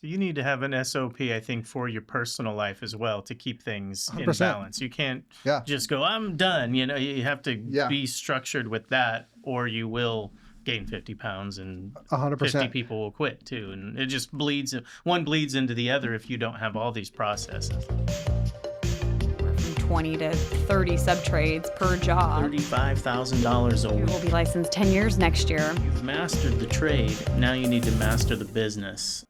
So you need to have an SOP, I think, for your personal life as well to keep things in 100%. balance. You can't Yeah. just go, I'm done. You have to Yeah. be structured with that, or you will gain 50 pounds and 100%. 50 people will quit too. And it just one bleeds into the other if you don't have all these processes. From 20 to 30 sub-trades per job. $35,000 a You week. will be licensed 10 years next year. You've mastered the trade. Now you need to master the business.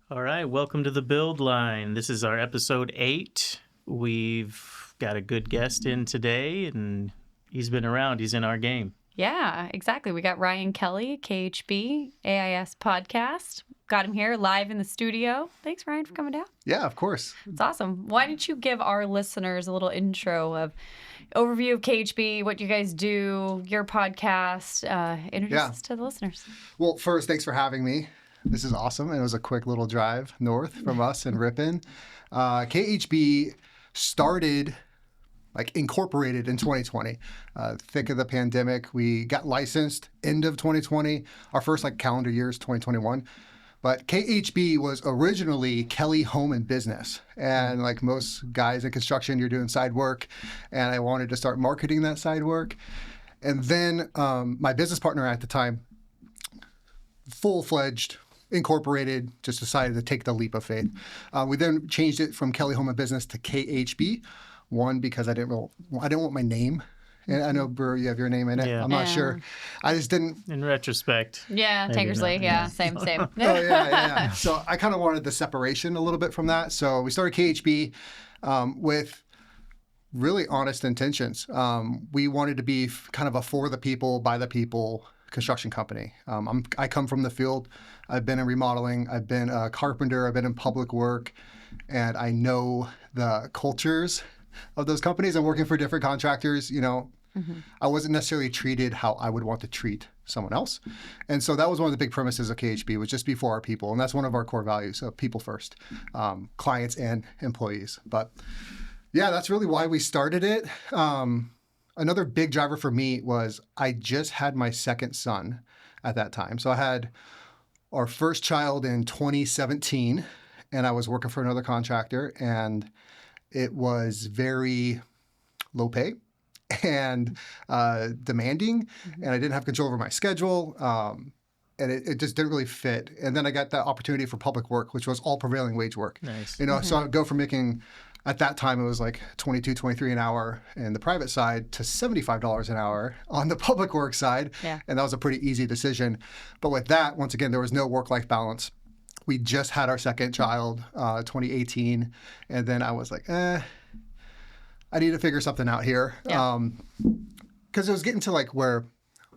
All right, welcome to the Build Line. This is our episode 8. We've got a good guest in today, and he's been around. He's in our game. Yeah, exactly. We got Ryan Kelly, KHB, AIS podcast. Got him here live in the studio. Thanks, Ryan, for coming down. Yeah, of course. It's awesome. Why don't you give our listeners a little intro of overview of KHB, what you guys do, your podcast, introduce us to the listeners. Well, first, thanks for having me. This is awesome. It was a quick little drive north from us in Ripon. KHB started, incorporated in 2020. Thick of the pandemic, we got licensed end of 2020. Our first calendar year is 2021. But KHB was originally Kelly Home and Business. And like most guys in construction, you're doing side work. And I wanted to start marketing that side work. And then my business partner at the time, full-fledged, incorporated, just decided to take the leap of faith. We then changed it from Kelly Home and Business to KHB. One, because I didn't want my name. And I know, Brewer, you have your name in it. Yeah. I'm not sure. I just didn't. In retrospect. Yeah, maybe Tankersley. not. Yeah, same. Oh, yeah. So I kind of wanted the separation a little bit from that. So we started KHB with really honest intentions. We wanted to be kind of a for the people, by the people construction company. I come from the field. I've been in remodeling. I've been a carpenter. I've been in public work. And I know the cultures of those companies. I'm working for different contractors. I wasn't necessarily treated how I would want to treat someone else. And so that was one of the big premises of KHB, was just be for our people. And that's one of our core values, so people first, clients and employees. But yeah, that's really why we started it. Another big driver for me was I just had my second son at that time. So I had our first child in 2017, and I was working for another contractor, and it was very low pay and demanding, and I didn't have control over my schedule, and it just didn't really fit. And then I got that opportunity for public work, which was all prevailing wage work. Nice. So I'd go from making, at that time it was like $22, $23 an hour in the private side to $75 an hour on the public work side. Yeah. And that was a pretty easy decision. But with that, once again, there was no work-life balance. We just had our second child, 2018, and then I was like, I need to figure something out here. Yeah. Because it was getting to where,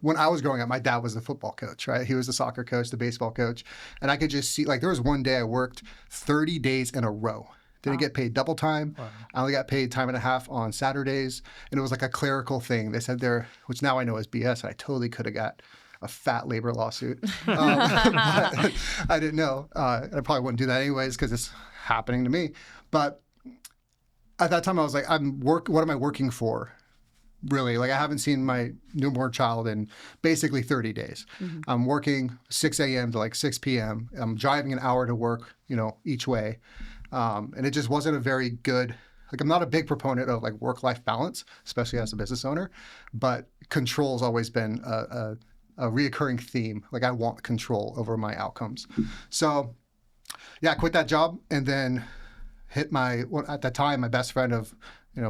when I was growing up, my dad was the football coach, right? He was the soccer coach, the baseball coach. And I could just see, there was one day I worked 30 days in a row. Didn't get paid double time. Wow. I only got paid time and a half on Saturdays. And it was like a clerical thing. They said which now I know is BS. And I totally could have got a fat labor lawsuit. But I didn't know. I probably wouldn't do that anyways because it's happening to me. But at that time I was like, what am I working for? Really, I haven't seen my newborn child in basically 30 days. Mm-hmm. I'm working 6 a.m. to 6 p.m. I'm driving an hour to work, each way. And it just wasn't a very good, I'm not a big proponent of work-life balance, especially as a business owner, but control's always been a reoccurring theme. I want control over my outcomes. So yeah, I quit that job and then hit at that time, my best friend of,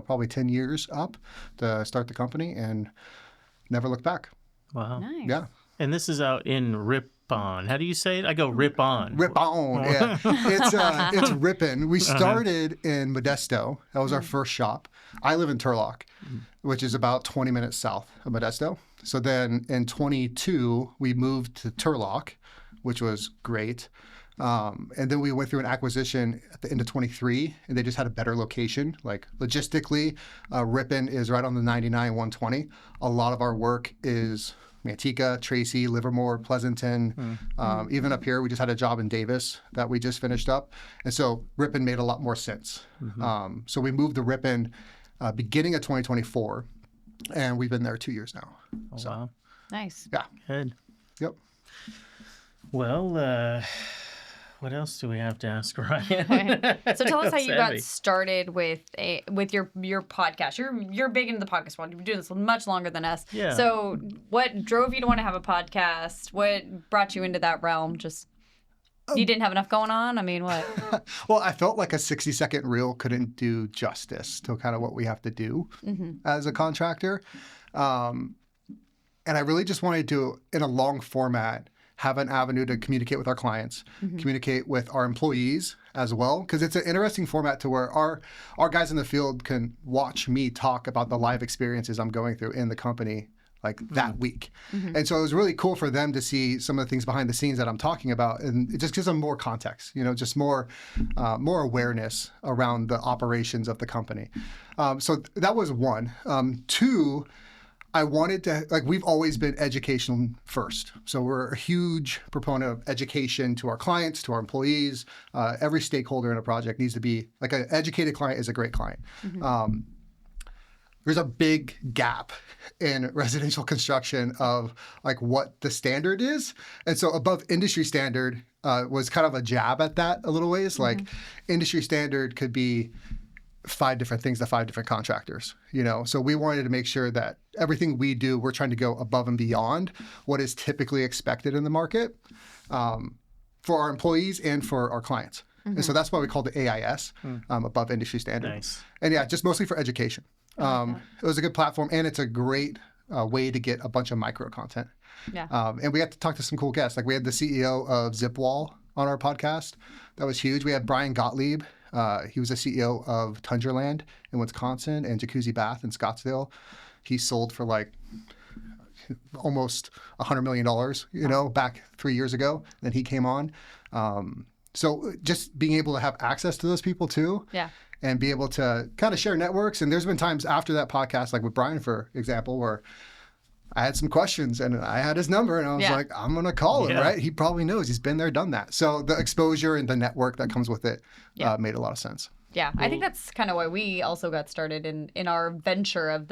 probably 10 years up to start the company and never looked back. Wow. Nice. Yeah. And this is out in Ripon. How do you say it? I go Ripon. Ripon, yeah. It's Ripon. We started in Modesto. That was our first shop. I live in Turlock, which is about 20 minutes south of Modesto. So then in 22, we moved to Turlock, which was great. And then we went through an acquisition at the end of 23, and they just had a better location. Logistically, Ripon is right on the 99, 120. A lot of our work is Manteca, Tracy, Livermore, Pleasanton. Even up here, we just had a job in Davis that we just finished up. And so Ripon made a lot more sense. Mm-hmm. So we moved to Ripon beginning of 2024, and we've been there 2 years now. Oh, wow. Nice. Yeah. Good. Yep. Well, What else do we have to ask Ryan? So tell us how you got Heavy. started with your podcast. You're big into the podcast world. You've been doing this much longer than us. Yeah. So what drove you to want to have a podcast? What brought you into that realm? Just you didn't have enough going on? I mean, what? Well, I felt like a 60-second reel couldn't do justice to kind of what we have to do as a contractor. And I really just wanted to, in a long format, have an avenue to communicate with our clients, communicate with our employees as well, because it's an interesting format to where our guys in the field can watch me talk about the live experiences I'm going through in the company like that week. And so it was really cool for them to see some of the things behind the scenes that I'm talking about, and it just gives them more context, just more awareness around the operations of the company. So that was one. Two, I wanted to, we've always been educational first. So we're a huge proponent of education to our clients, to our employees. Every stakeholder in a project needs to be, like, an educated client is a great client. There's a big gap in residential construction of what the standard is. And so above industry standard was kind of a jab at that a little ways. Industry standard could be 5 different things to 5 different contractors, So we wanted to make sure that everything we do, we're trying to go above and beyond what is typically expected in the market for our employees and for our clients. And so that's why we called it AIS, above industry standard. Nice. And yeah, just mostly for education. It was a good platform, and it's a great way to get a bunch of micro content. Yeah. And we had to talk to some cool guests. We had the CEO of Zipwall on our podcast. That was huge. We had Brian Gottlieb. He was the CEO of Tundraland in Wisconsin and Jacuzzi Bath in Scottsdale. He sold for almost $100 million, back 3 years ago. Then he came on. So just being able to have access to those people too. Yeah. And be able to kind of share networks. And there's been times after that podcast, like with Brian, for example, where I had some questions and I had his number and I was like, I'm going to call him, right? He probably knows. He's been there, done that. So the exposure and the network that comes with it made a lot of sense. Yeah, I think that's kind of why we also got started in our venture of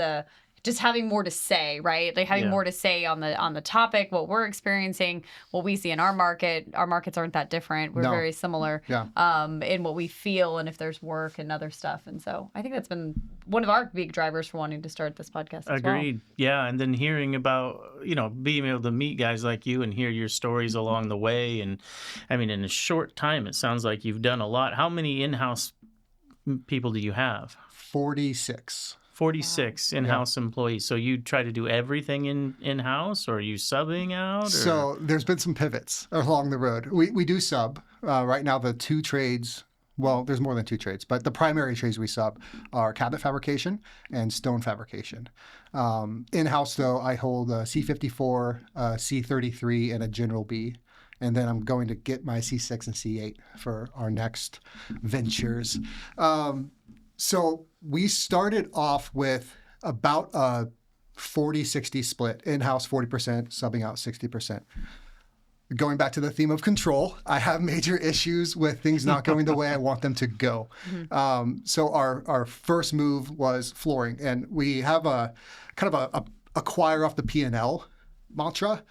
just having more to say, right? Like having more to say on the topic, what we're experiencing, what we see in our market. Our markets aren't that different. We're very similar in what we feel and if there's work and other stuff. And so I think that's been one of our big drivers for wanting to start this podcast as Agreed. well. Yeah, and then hearing about, being able to meet guys like you and hear your stories along the way. And I mean, in a short time, it sounds like you've done a lot. How many in-house people do you have? 46. 46 in-house employees. So you try to do everything in-house, or are you subbing out? Or? So there's been some pivots along the road. We do sub. Right now, the 2 trades, well, there's more than 2 trades, but the primary trades we sub are cabinet fabrication and stone fabrication. In-house, though, I hold a C54, a C33, and a General B. And then I'm going to get my C6 and C8 for our next ventures. So we started off with about a 40-60 split, in-house 40%, subbing out 60%. Going back to the theme of control, I have major issues with things not going the way I want them to go. So our first move was flooring, and we have a kind of a acquire off the P&L mantra.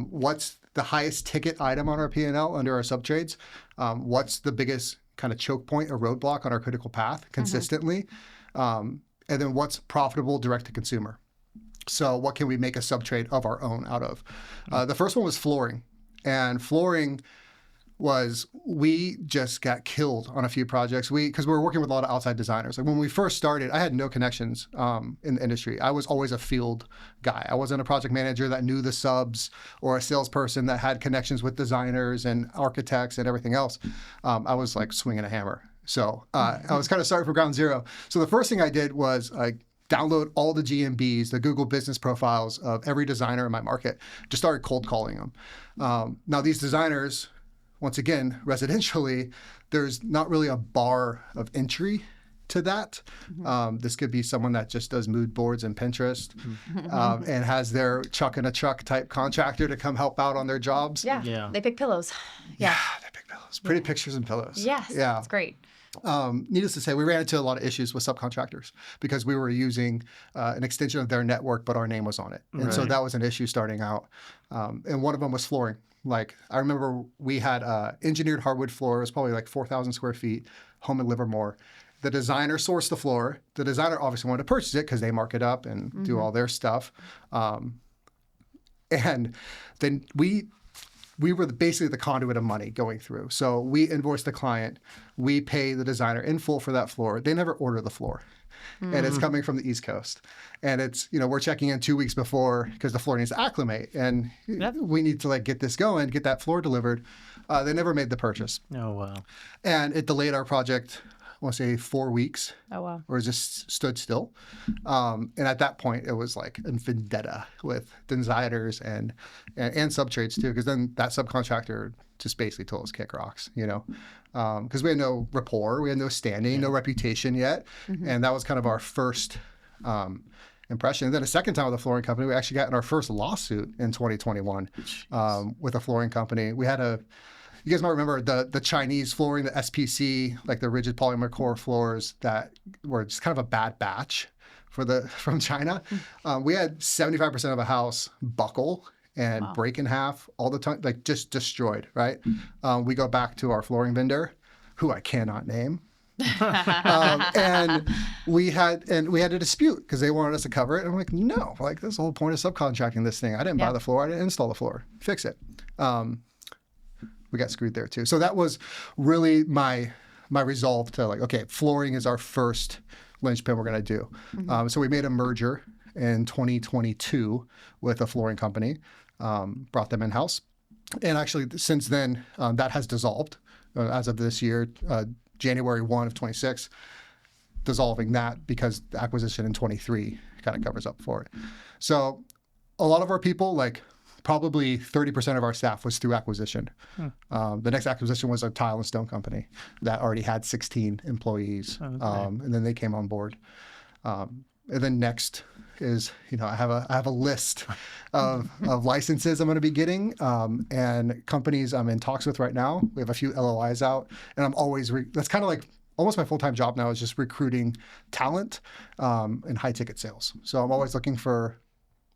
What's the highest ticket item on our P&L under our subtrades? What's the biggest kind of choke point or roadblock on our critical path consistently? And then what's profitable direct to consumer? So what can we make a subtrade of our own out of? The first one was flooring. And flooring was, we just got killed on a few projects. Because we were working with a lot of outside designers. Like when we first started, I had no connections in the industry. I was always a field guy. I wasn't a project manager that knew the subs or a salesperson that had connections with designers and architects and everything else. I was like swinging a hammer. So I was kind of starting from ground zero. So the first thing I did was download all the GMBs, the Google business profiles of every designer in my market. Just started cold calling them. Now these designers, once again, residentially, there's not really a bar of entry to that. This could be someone that just does mood boards and Pinterest and has their chuck in a truck type contractor to come help out on their jobs. Yeah. They pick pillows. Yeah, they pick pillows. Pretty pictures and pillows. Yes. Yeah. It's great. Needless to say, we ran into a lot of issues with subcontractors because we were using an extension of their network, but our name was on it. And so that was an issue starting out. And one of them was flooring. Like, I remember we had engineered hardwood floor. It was probably like 4,000 square feet, home in Livermore. The designer sourced the floor. The designer obviously wanted to purchase it because they mark it up and do all their stuff. And then we were basically the conduit of money going through. So we invoice the client. We pay the designer in full for that floor. They never order the floor. And it's coming from the East Coast. And it's, we're checking in 2 weeks before because the floor needs to acclimate. And we need to get this going, get that floor delivered. They never made the purchase. Oh, wow. And it delayed our project, I want to say 4 weeks. Oh, wow. Or it just stood still. And at that point, it was like a vendetta with designers and subtrades too, because then that subcontractor just basically told us kick rocks, because we had no rapport, we had no standing, no reputation yet. And that was kind of our first impression. And then a second time with a flooring company, we actually got in our first lawsuit in 2021 with a flooring company. We had you guys might remember the Chinese flooring, the SPC, like the rigid polymer core floors that were just kind of a bad batch from China. We had 75% of a house buckle and break in half all the time, like just destroyed, right? We go back to our flooring vendor, who I cannot name. And we had a dispute because they wanted us to cover it. And I'm like, no, this is the whole point of subcontracting this thing. I didn't buy the floor. I didn't install the floor. Fix it. We got screwed there too. So that was really my resolve to okay, flooring is our first linchpin we're going to do. So we made a merger in 2022 with a flooring company, brought them in-house. And actually since then, that has dissolved as of this year, January 1 of 26, dissolving that because the acquisition in 23 kind of covers up for it. So a lot of our people, probably 30% of our staff was through acquisition. The next acquisition was a tile and stone company that already had 16 employees. And then they came on board. And then next is, I have a list of licenses I'm going to be getting and companies I'm in talks with right now. We have a few LOIs out, and I'm always, that's kind of almost my full-time job now is just recruiting talent and high ticket sales. So I'm always looking for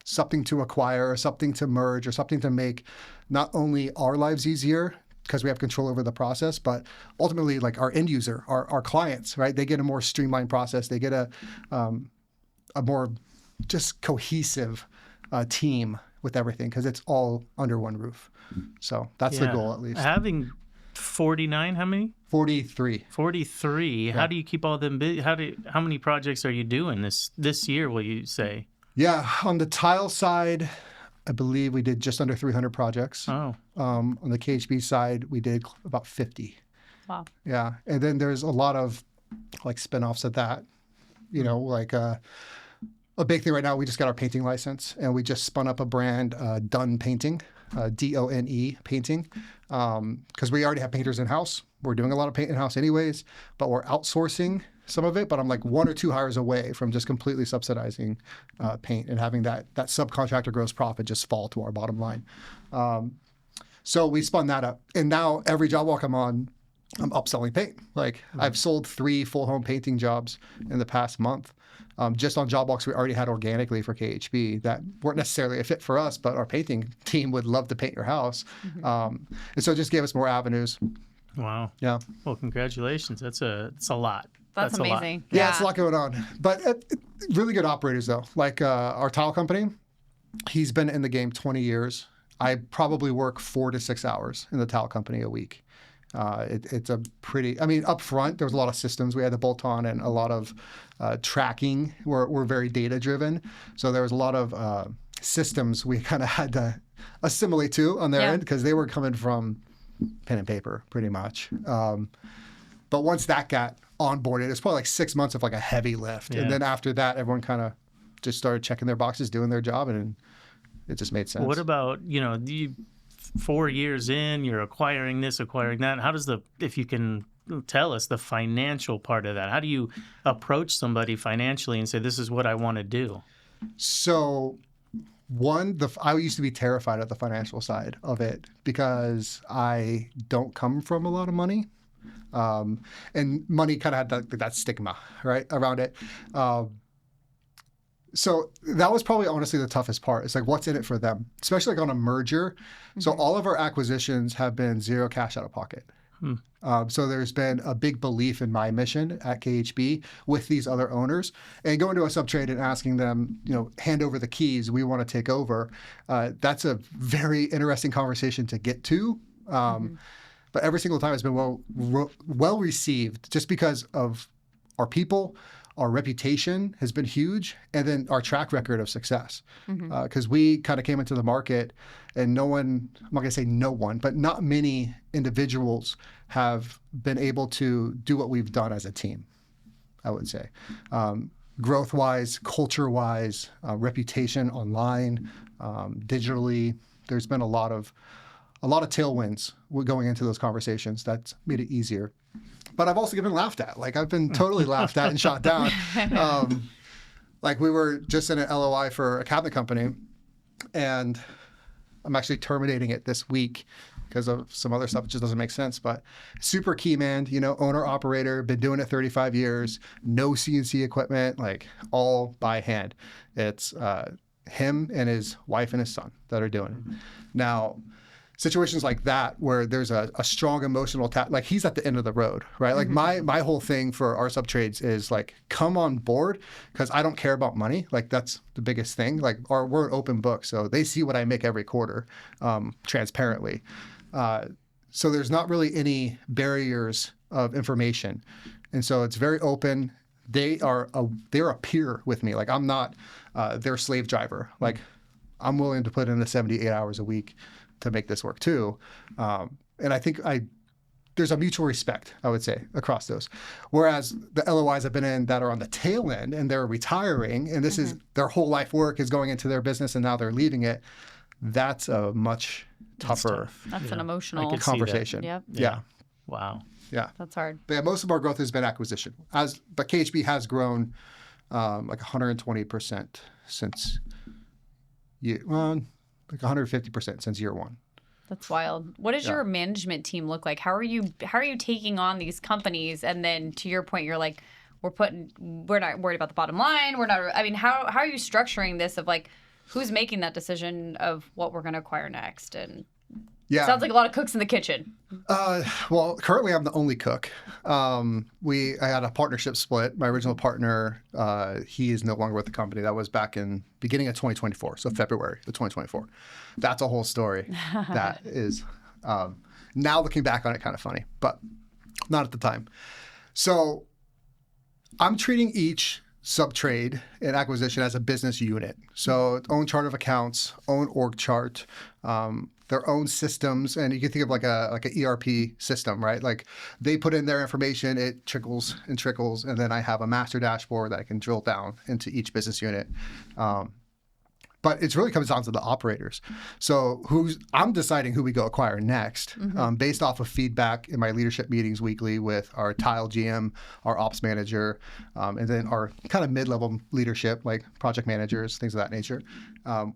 something to acquire or something to merge or something to make not only our lives easier because we have control over the process, but ultimately our end user, our clients, right? They get a more streamlined process. They get a more just cohesive team with everything because it's all under one roof. So that's the goal at least. Having 49, how many? 43. 43. Yeah. How do you keep all them busy? How many projects are you doing this year, will you say? Yeah, on the tile side, I believe we did just under 300 projects. Oh. On the KHB side, we did about 50. Wow. Yeah, and then there's a lot of spin-offs of that. A big thing right now, we just got our painting license, and we just spun up a brand, Done Painting, D-O-N-E painting, because we already have painters in-house. We're doing a lot of paint in-house anyways, but we're outsourcing some of it, but I'm 1 or 2 hires away from just completely subsidizing paint and having that subcontractor gross profit just fall to our bottom line. So we spun that up. And now every job walk I'm on, I'm upselling paint. I've sold 3 full home painting jobs in the past month. Just on job walks we already had organically for KHB that weren't necessarily a fit for us, but our painting team would love to paint your house. And so it just gave us more avenues. Wow. Yeah. Well, congratulations. It's a lot. That's amazing. A lot. Yeah, it's a lot going on. But really good operators, though. Our tile company, he's been in the game 20 years. I probably work 4 to 6 hours in the tile company a week. It's a pretty, up front, there was a lot of systems we had to bolt on and a lot of tracking. We're very data driven. So there was a lot of systems we kind of had to assimilate to on their end because they were coming from pen and paper pretty much. But once that got onboarded, it's probably 6 months of a heavy lift. Yeah. And then after that, everyone kind of just started checking their boxes, doing their job, and it just made sense. What about, 4 years in, you're acquiring this, acquiring that. How does if you can tell us the financial part of that. How do you approach somebody financially and say, this is what I want to do? So I used to be terrified of the financial side of it because I don't come from a lot of money. And money kind of had that stigma, right, around it. So that was probably honestly the toughest part. It's like, what's in it for them, especially like on a merger. So all of our acquisitions have been zero cash out of pocket. So there's been a big belief in my mission at KHB with these other owners, and going to a subtrade and asking them, hand over the keys, we want to take over. That's a very interesting conversation to get to. But every single time it's been well received, just because of our people. Our reputation has been huge, and then our track record of success. Because we kind of came into the market, and no one, I'm not going to say no one, but not many individuals have been able to do what we've done as a team, I would say. Growth-wise, culture-wise, reputation online, digitally, there's been a lot of tailwinds going into those conversations. That's made it easier. But I've also been laughed at. Like, I've been totally laughed at and shot down. Like, we were just in an LOI for a cabinet company, and I'm actually terminating it this week because of some other stuff. It just doesn't make sense. But super key man, owner operator, been doing it 35 years, no CNC equipment, like all by hand. It's him and his wife and his son that are doing it. Now, situations like that where there's a strong emotional like he's at the end of the road, right? Like my whole thing for our subtrades is like, come on board, because I don't care about money. Like, that's the biggest thing. Like, we're an open book, so they see what I make every quarter, transparently. So there's not really any barriers of information, and so it's very open. They're a peer with me. Like, I'm not their slave driver. Like, I'm willing to put in the 78 hours a week to make this work too. And I think there's a mutual respect, I would say, across those. Whereas the LOIs I've been in that are on the tail end and they're retiring, and this is their whole life work is going into their business and now they're leaving it, that's a much tougher That's an emotional conversation. Yep. Yeah. Wow. Yeah. That's hard. But yeah, most of our growth has been acquisition. But KHB has grown like 120% since like 150% since year one. That's wild. What does your management team look like? How are you taking on these companies? And then to your point, you're like, we're not worried about the bottom line. How are you structuring this of like, who's making that decision of what we're going to acquire next? And it sounds like a lot of cooks in the kitchen. Well, currently I'm the only cook. I had a partnership split. My original partner, he is no longer with the company. That was back in beginning of 2024, so February of 2024. That's a whole story. That is, now looking back on it, kind of funny, but not at the time. So I'm treating each subtrade and acquisition as a business unit. So own chart of accounts, own org chart, their own systems, and you can think of like a ERP system, right? Like, they put in their information, it trickles, and then I have a master dashboard that I can drill down into each business unit. But it really comes down to the operators. So I'm deciding who we go acquire next, based off of feedback in my leadership meetings weekly with our tile GM, our ops manager, and then our kind of mid-level leadership, like project managers, things of that nature.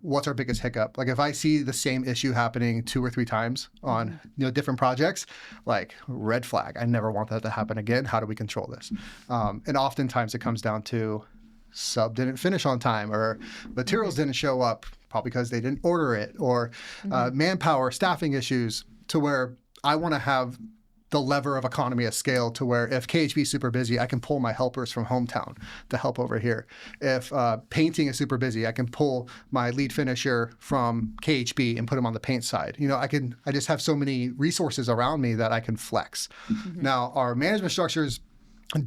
What's our biggest hiccup? Like, if I see the same issue happening 2 or 3 times on different projects, like, red flag. I never want that to happen again. How do we control this? And oftentimes it comes down to sub didn't finish on time, or materials didn't show up, probably because they didn't order it, or manpower, staffing issues, to where I want to have the lever of economy of scale to where if KHB is super busy, I can pull my helpers from hometown to help over here. If painting is super busy, I can pull my lead finisher from KHB and put him on the paint side. I just have so many resources around me that I can flex. Now, our management structures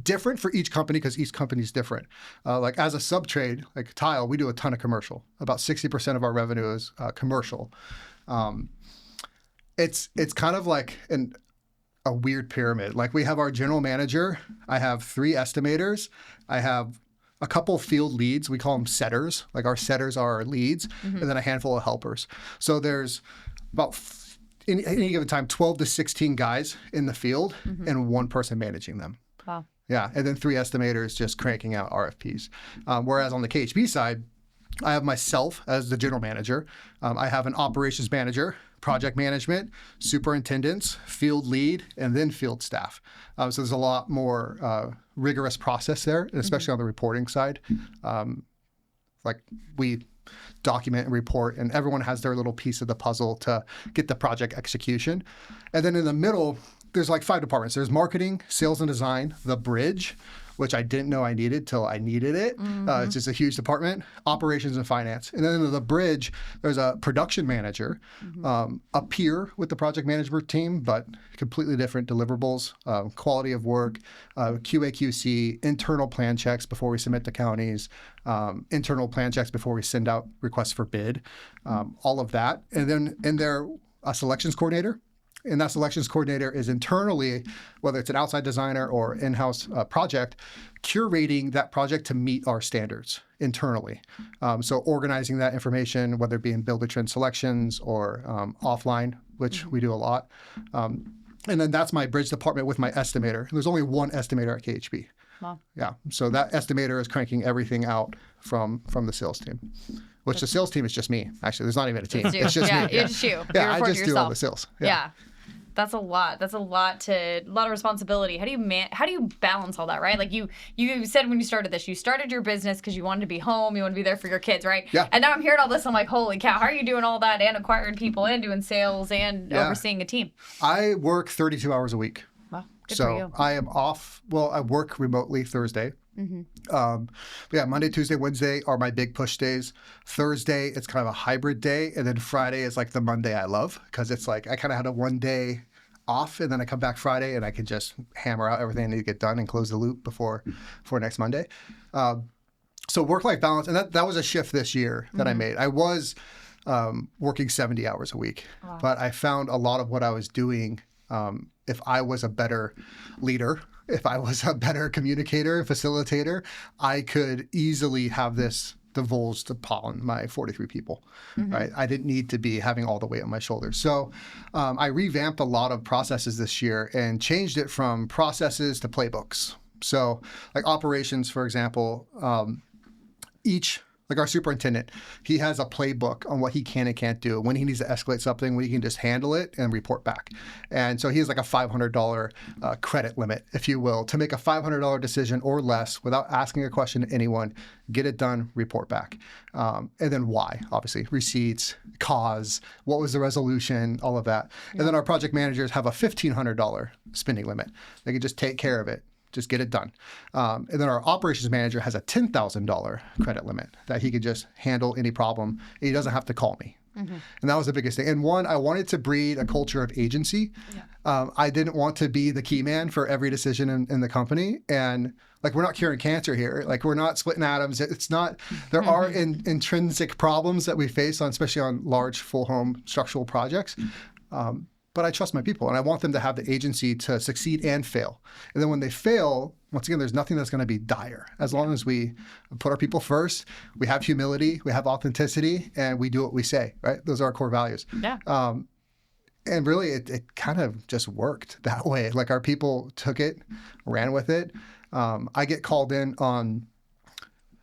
different for each company because each company is different. Like, as a subtrade, like tile, we do a ton of commercial. About 60% of our revenue is commercial. It's kind of like a weird pyramid. Like, we have our general manager. I have 3 estimators. I have a couple field leads. We call them setters. Like, our setters are our leads, and then a handful of helpers. So there's about in any given time, 12 to 16 guys in the field and one person managing them. Wow. Yeah, and then 3 estimators just cranking out RFPs. Whereas on the KHB side, I have myself as the general manager. I have an operations manager, project management, superintendents, field lead, and then field staff. So there's a lot more rigorous process there, especially on the reporting side. Like we document and report, and everyone has their little piece of the puzzle to get the project execution. And then in the middle, there's like 5 departments. There's marketing, sales and design, the bridge, which I didn't know I needed till I needed it. It's just a huge department, operations and finance. And then in the bridge, there's a production manager, a peer with the project management team, but completely different deliverables, quality of work, QA, QC, internal plan checks before we submit to counties, internal plan checks before we send out requests for bid, all of that. And then in there, a selections coordinator. And that selections coordinator is internally, whether it's an outside designer or in-house project, curating that project to meet our standards internally. So organizing that information, whether it be in Builder-Trend selections or offline, which we do a lot. And then that's my bridge department with my estimator. There's only one estimator at KHB. Wow. Yeah. So that estimator is cranking everything out from the sales team. Which the sales team is just me. Actually, there's not even a team. It's just me. It's just you. Yeah, You I report just to do all yourself. the sales. Yeah. That's a lot. That's a lot of responsibility. How do you balance all that, right? Like you said when you started this, you started your business because you wanted to be home, you want to be there for your kids, right? Yeah. And now I'm hearing all this, I'm like, holy cow, how are you doing all that and acquiring people and doing sales and overseeing a team? I work 32 hours a week. Wow. Good for you. So I am off. Well, I work remotely Thursday. But yeah, Monday, Tuesday, Wednesday are my big push days. Thursday, it's kind of a hybrid day. And then Friday is like the Monday I love because it's like I kind of had a one day off and then I come back Friday and I can just hammer out everything I need to get done and close the loop before next Monday. So work-life balance, and that was a shift this year that I made. I was working 70 hours a week, but I found a lot of what I was doing, if I was a better leader, if I was a better communicator, facilitator, I could easily have this divulged upon my 43 people, right? I didn't need to be having all the weight on my shoulders. So I revamped a lot of processes this year and changed it from processes to playbooks. So like operations, for example, like our superintendent, he has a playbook on what he can and can't do, when he needs to escalate something, when he can just handle it and report back. And so he has like a $500 credit limit, if you will, to make a $500 decision or less without asking a question to anyone, get it done, report back. And then why, obviously, receipts, cause, what was the resolution, all of that. And then our project managers have a $1,500 spending limit. They can just take care of it. Just get it done. And then our operations manager has a $10,000 credit limit that he could just handle any problem. He doesn't have to call me. And that was the biggest thing. And one, I wanted to breed a culture of agency. I didn't want to be the key man for every decision in the company. And like, we're not curing cancer here. Like, we're not splitting atoms. It's not, there are intrinsic problems that we face on, especially on large full home structural projects. But I trust my people and I want them to have the agency to succeed and fail. And then when they fail, once again, there's nothing that's going to be dire. As long as we put our people first, we have humility, we have authenticity, and we do what we say, right? Those are our core values. Yeah. And really, it kind of just worked that way. Like, our people took it, ran with it. I get called in on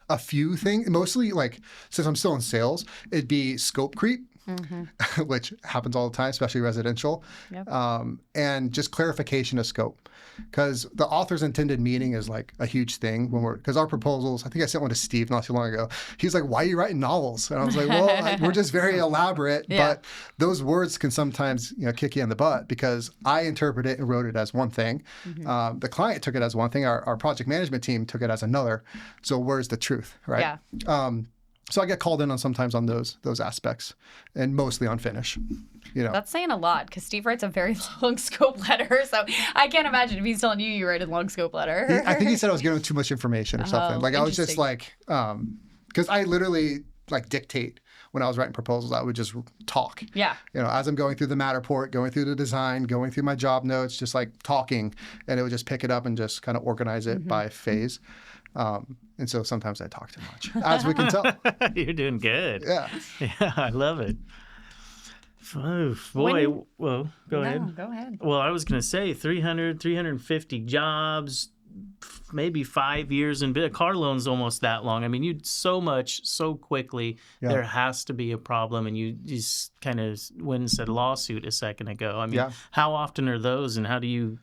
a few things, mostly like, since I'm still in sales, it'd be scope creep. Which happens all the time, especially residential, and just clarification of scope. Because the author's intended meaning is like a huge thing because our proposals, I think I sent one to Steve not too long ago. He's like, why are you writing novels? And I was like, well, we're just very elaborate, but those words can sometimes, kick you in the butt because I interpret it and wrote it as one thing. The client took it as one thing. Our project management team took it as another. So where's the truth, right? So I get called in on sometimes on those aspects, and mostly on finish. That's saying a lot because Steve writes a very long scope letter. So I can't imagine if he's telling you write a long scope letter. I think he said I was giving him too much information or something. Like, I was just like, because I literally like dictate when I was writing proposals. I would just talk. As I'm going through the Matterport, going through the design, going through my job notes, just like talking, and it would just pick it up and just kind of organize it by phase. And so sometimes I talk too much, as we can tell. You're doing good. Yeah, I love it. Oh, boy. Well, go ahead. No, go ahead. Well, I was going to say 300, 350 jobs, maybe 5 years in a car loan's almost that long. I mean, you so much so quickly. Yeah. There has to be a problem, and you just kind of went and said lawsuit a second ago. I mean, how often are those, and how do you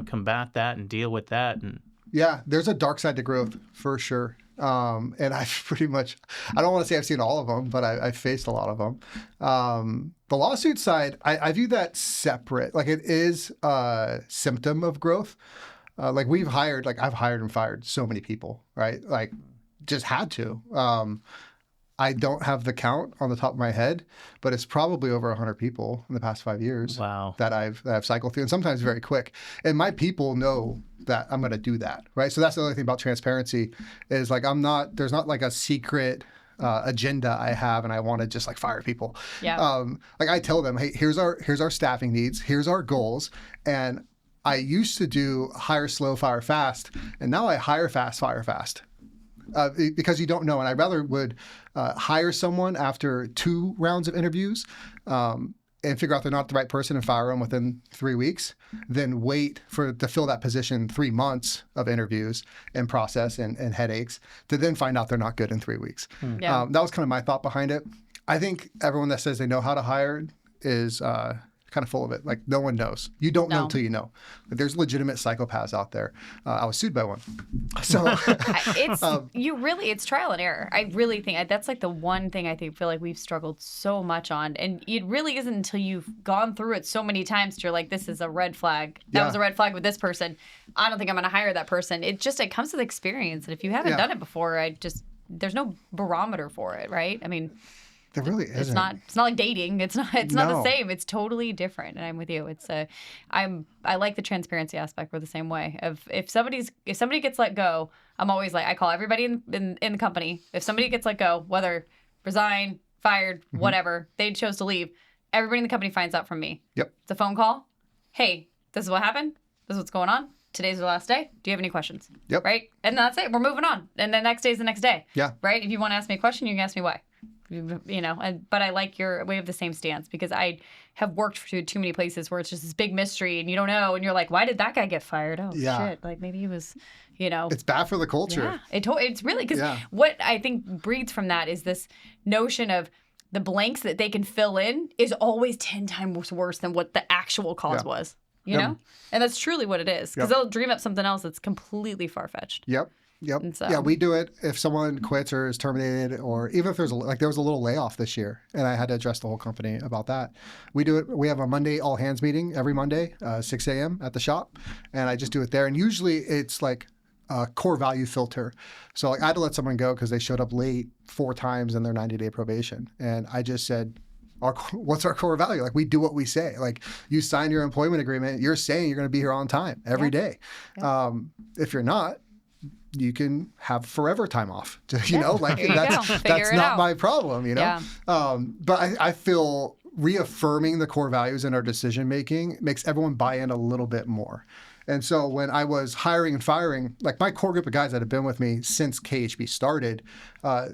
combat that and deal with that? And yeah, there's a dark side to growth for sure. And I've pretty much, I don't want to say I've seen all of them, but I've faced a lot of them. The lawsuit side, I view that separate. Like, it is a symptom of growth. Like, I've hired and fired so many people, right? Like, just had to. I don't have the count on the top of my head, but it's probably over 100 people in the past 5 years. Wow. That I've cycled through, and sometimes very quick. And my people know that I'm going to do that, right? So that's the other thing about transparency is, like, there's not like a secret agenda I have, and I want to just like fire people. Yeah. Like, I tell them, hey, here's our staffing needs, here's our goals, and I used to do hire slow, fire fast, and now I hire fast, fire fast. Because you don't know. And I rather would hire someone after 2 rounds of interviews and figure out they're not the right person and fire them within 3 weeks than wait to fill that position 3 months of interviews and process and headaches to then find out they're not good in 3 weeks. Yeah. That was kind of my thought behind it. I think everyone that says they know how to hire is kind of full of it. Like, no one knows. You don't know until you know. There's legitimate psychopaths out there. I was sued by one. So it's trial and error. I really think that's like the one thing I feel like we've struggled so much on. And it really isn't until you've gone through it so many times that you're like, this is a red flag. That was a red flag with this person. I don't think I'm going to hire that person. It comes with experience. And if you haven't done it before, there's no barometer for it, right? I mean, there really isn't. It's not like dating. It's not the same. It's totally different. And I'm with you. I like the transparency aspect. We're the same way. If somebody gets let go, I'm always like, I call everybody in the company. If somebody gets let go, whether resign, fired, whatever, they chose to leave, everybody in the company finds out from me. Yep. It's a phone call. Hey, this is what happened. This is what's going on. Today's the last day. Do you have any questions? Yep. Right? And that's it. We're moving on. And the next day's the next day. Yeah. Right? If you want to ask me a question, you can ask me why. But I like we have the same stance because I have worked for too many places where it's just this big mystery and you don't know and you're like, why did that guy get fired? Oh shit, like maybe he was, It's bad for the culture. Yeah, it's really because what I think breeds from that is this notion of the blanks that they can fill in is always 10 times worse than what the actual cause was. You know, and that's truly what it is because they'll dream up something else that's completely far fetched. Yep. So, yeah, we do it if someone quits or is terminated, or even if there was a little layoff this year, and I had to address the whole company about that. We do it. We have a Monday all hands meeting every Monday, 6 a.m. at the shop, and I just do it there. And usually it's like a core value filter. So like I had to let someone go because they showed up late 4 times in their 90-day probation, and I just said, what's our core value? Like, we do what we say. Like, you sign your employment agreement, you're saying you're going to be here on time every day. Yeah. If you're not, you can have forever time off. That's not my problem, Yeah. But I feel reaffirming the core values in our decision making makes everyone buy in a little bit more. And so when I was hiring and firing, like my core group of guys that have been with me since KHB started,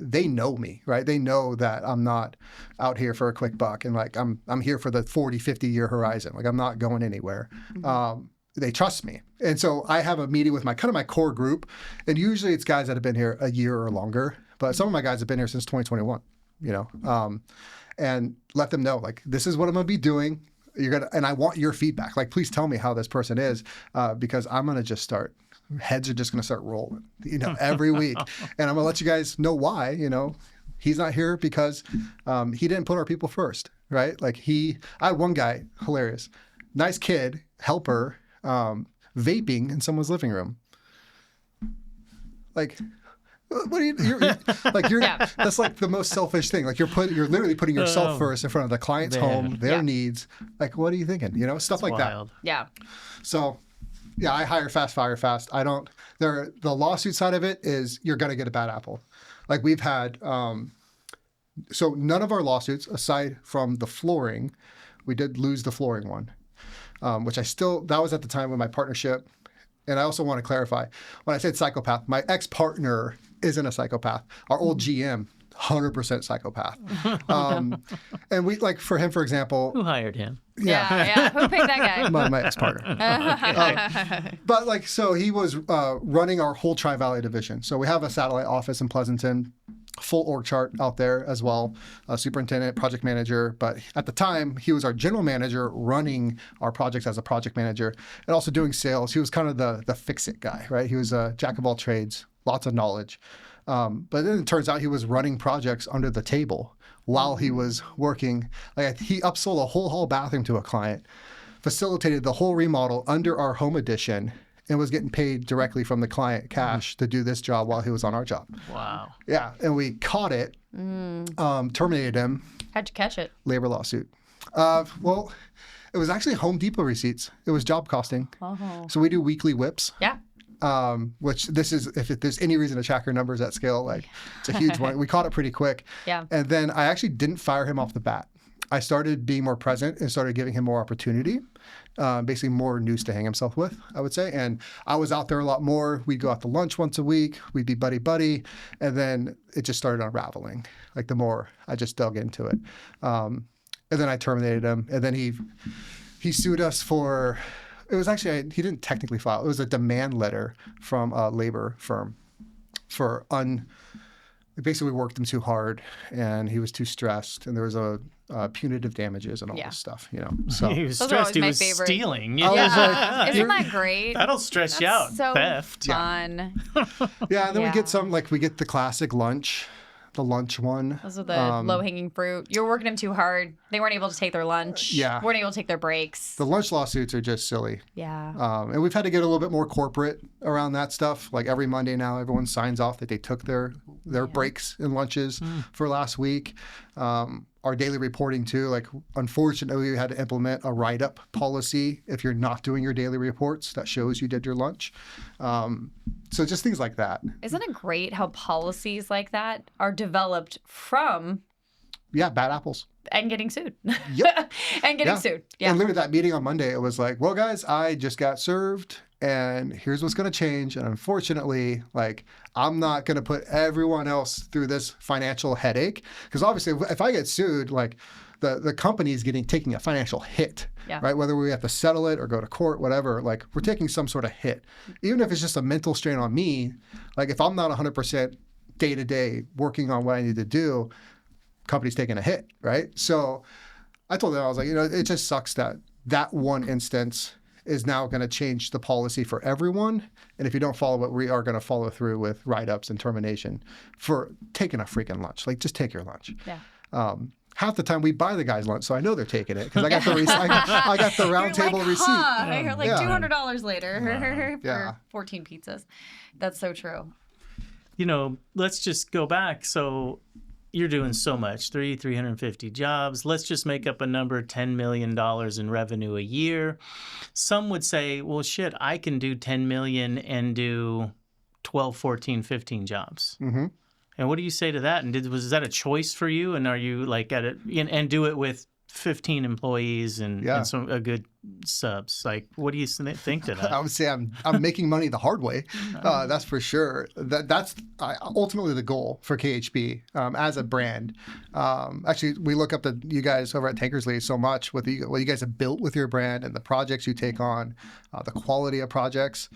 they know me, right? They know that I'm not out here for a quick buck, and like I'm here for the 40, 50-year horizon. Like, I'm not going anywhere. Mm-hmm. They trust me. And so I have a meeting with my core group, and usually it's guys that have been here a year or longer, but some of my guys have been here since 2021, and let them know, like, this is what I'm going to be doing. And I want your feedback. Like, please tell me how this person is, because I'm going to heads are just going to start rolling, every week. And I'm going to let you guys know why, he's not here because he didn't put our people first, right? Like I had one guy, hilarious, nice kid, helper, vaping in someone's living room. Like, what are you're that's like the most selfish thing. Like, you're literally putting yourself first in front of the client's home, their needs. Like, what are you thinking? Stuff like wild. That. Yeah. So, yeah, I hire fast, fire fast. The lawsuit side of it is you're going to get a bad apple. Like, we've had, so none of our lawsuits, aside from the flooring, we did lose the flooring one. Which that was at the time when my partnership, and I also want to clarify, when I said psychopath, my ex-partner isn't a psychopath. Our old GM 100% psychopath. And we, like, for him, for example, Who hired him? Yeah. Who picked that guy? my ex-partner. But like, so he was running our whole Tri-Valley division. So we have a satellite office in Pleasanton, full org chart out there as well, superintendent, project manager. But at the time, he was our general manager running our projects as a project manager and also doing sales. He was kind of the fix-it guy, right? He was a jack of all trades, lots of knowledge. But then it turns out he was running projects under the table while he was working. Like, he upsold a whole hall bathroom to a client, facilitated the whole remodel under our home edition, and was getting paid directly from the client cash to do this job while he was on our job. Wow. Yeah, and we caught it, terminated him. How'd you catch it? Labor lawsuit. Well, it was actually Home Depot receipts. It was job costing. Oh. So we do weekly whips. Yeah. Which this is, if there's any reason to track our numbers at scale, like, it's a huge one. We caught it pretty quick. Yeah. And then I actually didn't fire him off the bat. I started being more present and started giving him more opportunity, basically more news to hang himself with, I would say. And I was out there a lot more. We'd go out to lunch once a week. We'd be buddy-buddy. And then it just started unraveling, like, the more I just dug into it. And then I terminated him. And then he sued us for... It was actually, he didn't technically file. It was a demand letter from a labor firm for basically we worked him too hard and he was too stressed and there was a punitive damages and all this stuff, you know. So He was Those are stressed. always He my was favorite. stealing. Yeah. Isn't that great? That'll stress you out. So Theft. fun. yeah, and then we Yeah. get some, like, we get the classic lunch, the lunch one. Those are the low-hanging fruit. You're working them too hard. They weren't able to take their lunch. Yeah. Weren't able to take their breaks. The lunch lawsuits are just silly. Yeah. And we've had to get a little bit more corporate around that stuff. Like, every Monday now, everyone signs off that they took their breaks and lunches for last week. Our daily reporting too, like, unfortunately, we had to implement a write-up policy if you're not doing your daily reports that shows you did your lunch. So just things like that. Isn't it great how policies like that are developed from Yeah, bad apples. and getting sued? Yep. And getting sued. Yeah. And literally that meeting on Monday, it was like, well, guys, I just got served and here's what's going to change. And unfortunately, like, I'm not going to put everyone else through this financial headache. Because obviously, if I get sued, like, the company is taking a financial hit, right? Whether we have to settle it or go to court, whatever, like, we're taking some sort of hit. Even if it's just a mental strain on me, like, if I'm not 100% day-to-day working on what I need to do, company's taking a hit, right? So I told them, I was like, you know, it just sucks that one instance is now going to change the policy for everyone. And if you don't follow it, we are going to follow through with write-ups and termination for taking a freaking lunch. Like, just take your lunch. Yeah. Half the time we buy the guys lunch, so I know they're taking it because I got I got the round table receipt. I heard, like, Yeah. $200 later Yeah. for 14 pizzas. That's so true. You know, let's just go back. So you're doing so much, 350 jobs. Let's just make up a number, $10 million in revenue a year. Some would say, well, shit, I can do 10 million and do 12, 14, 15 jobs. Mm-hmm. And what do you say to that? And was that a choice for you? And are you like at it and do it with 15 employees and some a good subs? Like, what do you think to that? I would say I'm making money the hard way. That's for sure. That's ultimately the goal for KHB as a brand. Actually, we look up to you guys over at Tankersley so much with what you guys have built with your brand and the projects you take on, the quality of projects.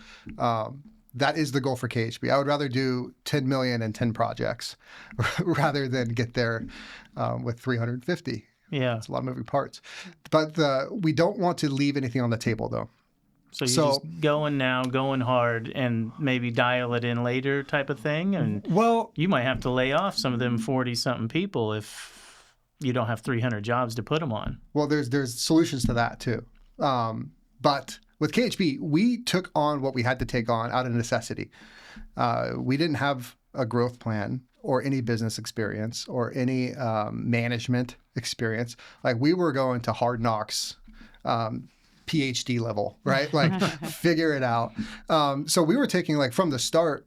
That is the goal for KHB. I would rather do 10 million and 10 projects rather than get there with 350. Yeah. It's a lot of moving parts. But we don't want to leave anything on the table, though. So you're just going now, going hard, and maybe dial it in later type of thing? And you might have to lay off some of them 40-something people if you don't have 300 jobs to put them on. Well, there's solutions to that, too. But with KHB, we took on what we had to take on out of necessity. We didn't have a growth plan or any business experience or any management experience. Like, we were going to hard knocks, PhD level, right? Like, figure it out. So we were taking, like, from the start,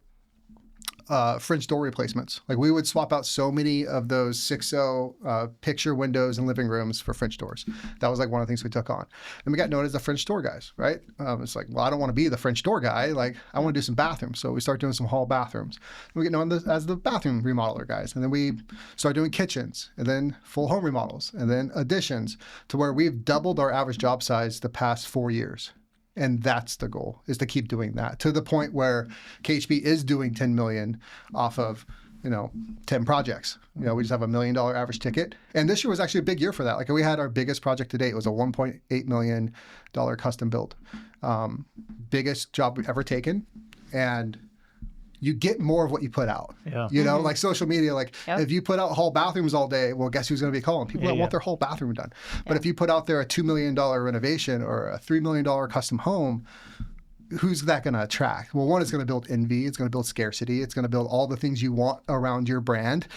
French door replacements. Like we would swap out so many of those 6.0 picture windows and living rooms for French doors. That was like one of the things we took on. And we got known as the French door guys, right? It's like, well, I don't want to be the French door guy. Like I want to do some bathrooms. So we start doing some hall bathrooms. And we get known as the bathroom remodeler guys. And then we start doing kitchens and then full home remodels and then additions to where we've doubled our average job size the past 4 years. And that's the goal, is to keep doing that to the point where KHB is doing 10 million off of, 10 projects. We just have $1 million average ticket. And this year was actually a big year for that. Like we had our biggest project to date. It was a $1.8 million custom build. Biggest job we've ever taken. And you get more of what you put out. Yeah. Like social media, if you put out whole bathrooms all day, well, guess who's going to be calling? People that want their whole bathroom done. But if you put out there a $2 million renovation or a $3 million custom home, who's that going to attract? Well, one, it's going to build envy. It's going to build scarcity. It's going to build all the things you want around your brand.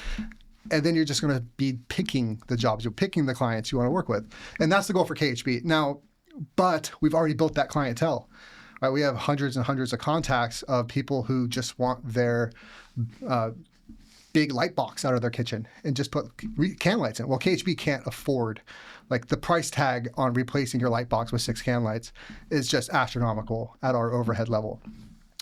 And then you're just going to be picking the jobs. You're picking the clients you want to work with. And that's the goal for KHB. Now, but we've already built that clientele. Right, we have hundreds and hundreds of contacts of people who just want their big light box out of their kitchen and just put can lights in. Well, KHB can't afford, the price tag on replacing your light box with 6 can lights is just astronomical at our overhead level.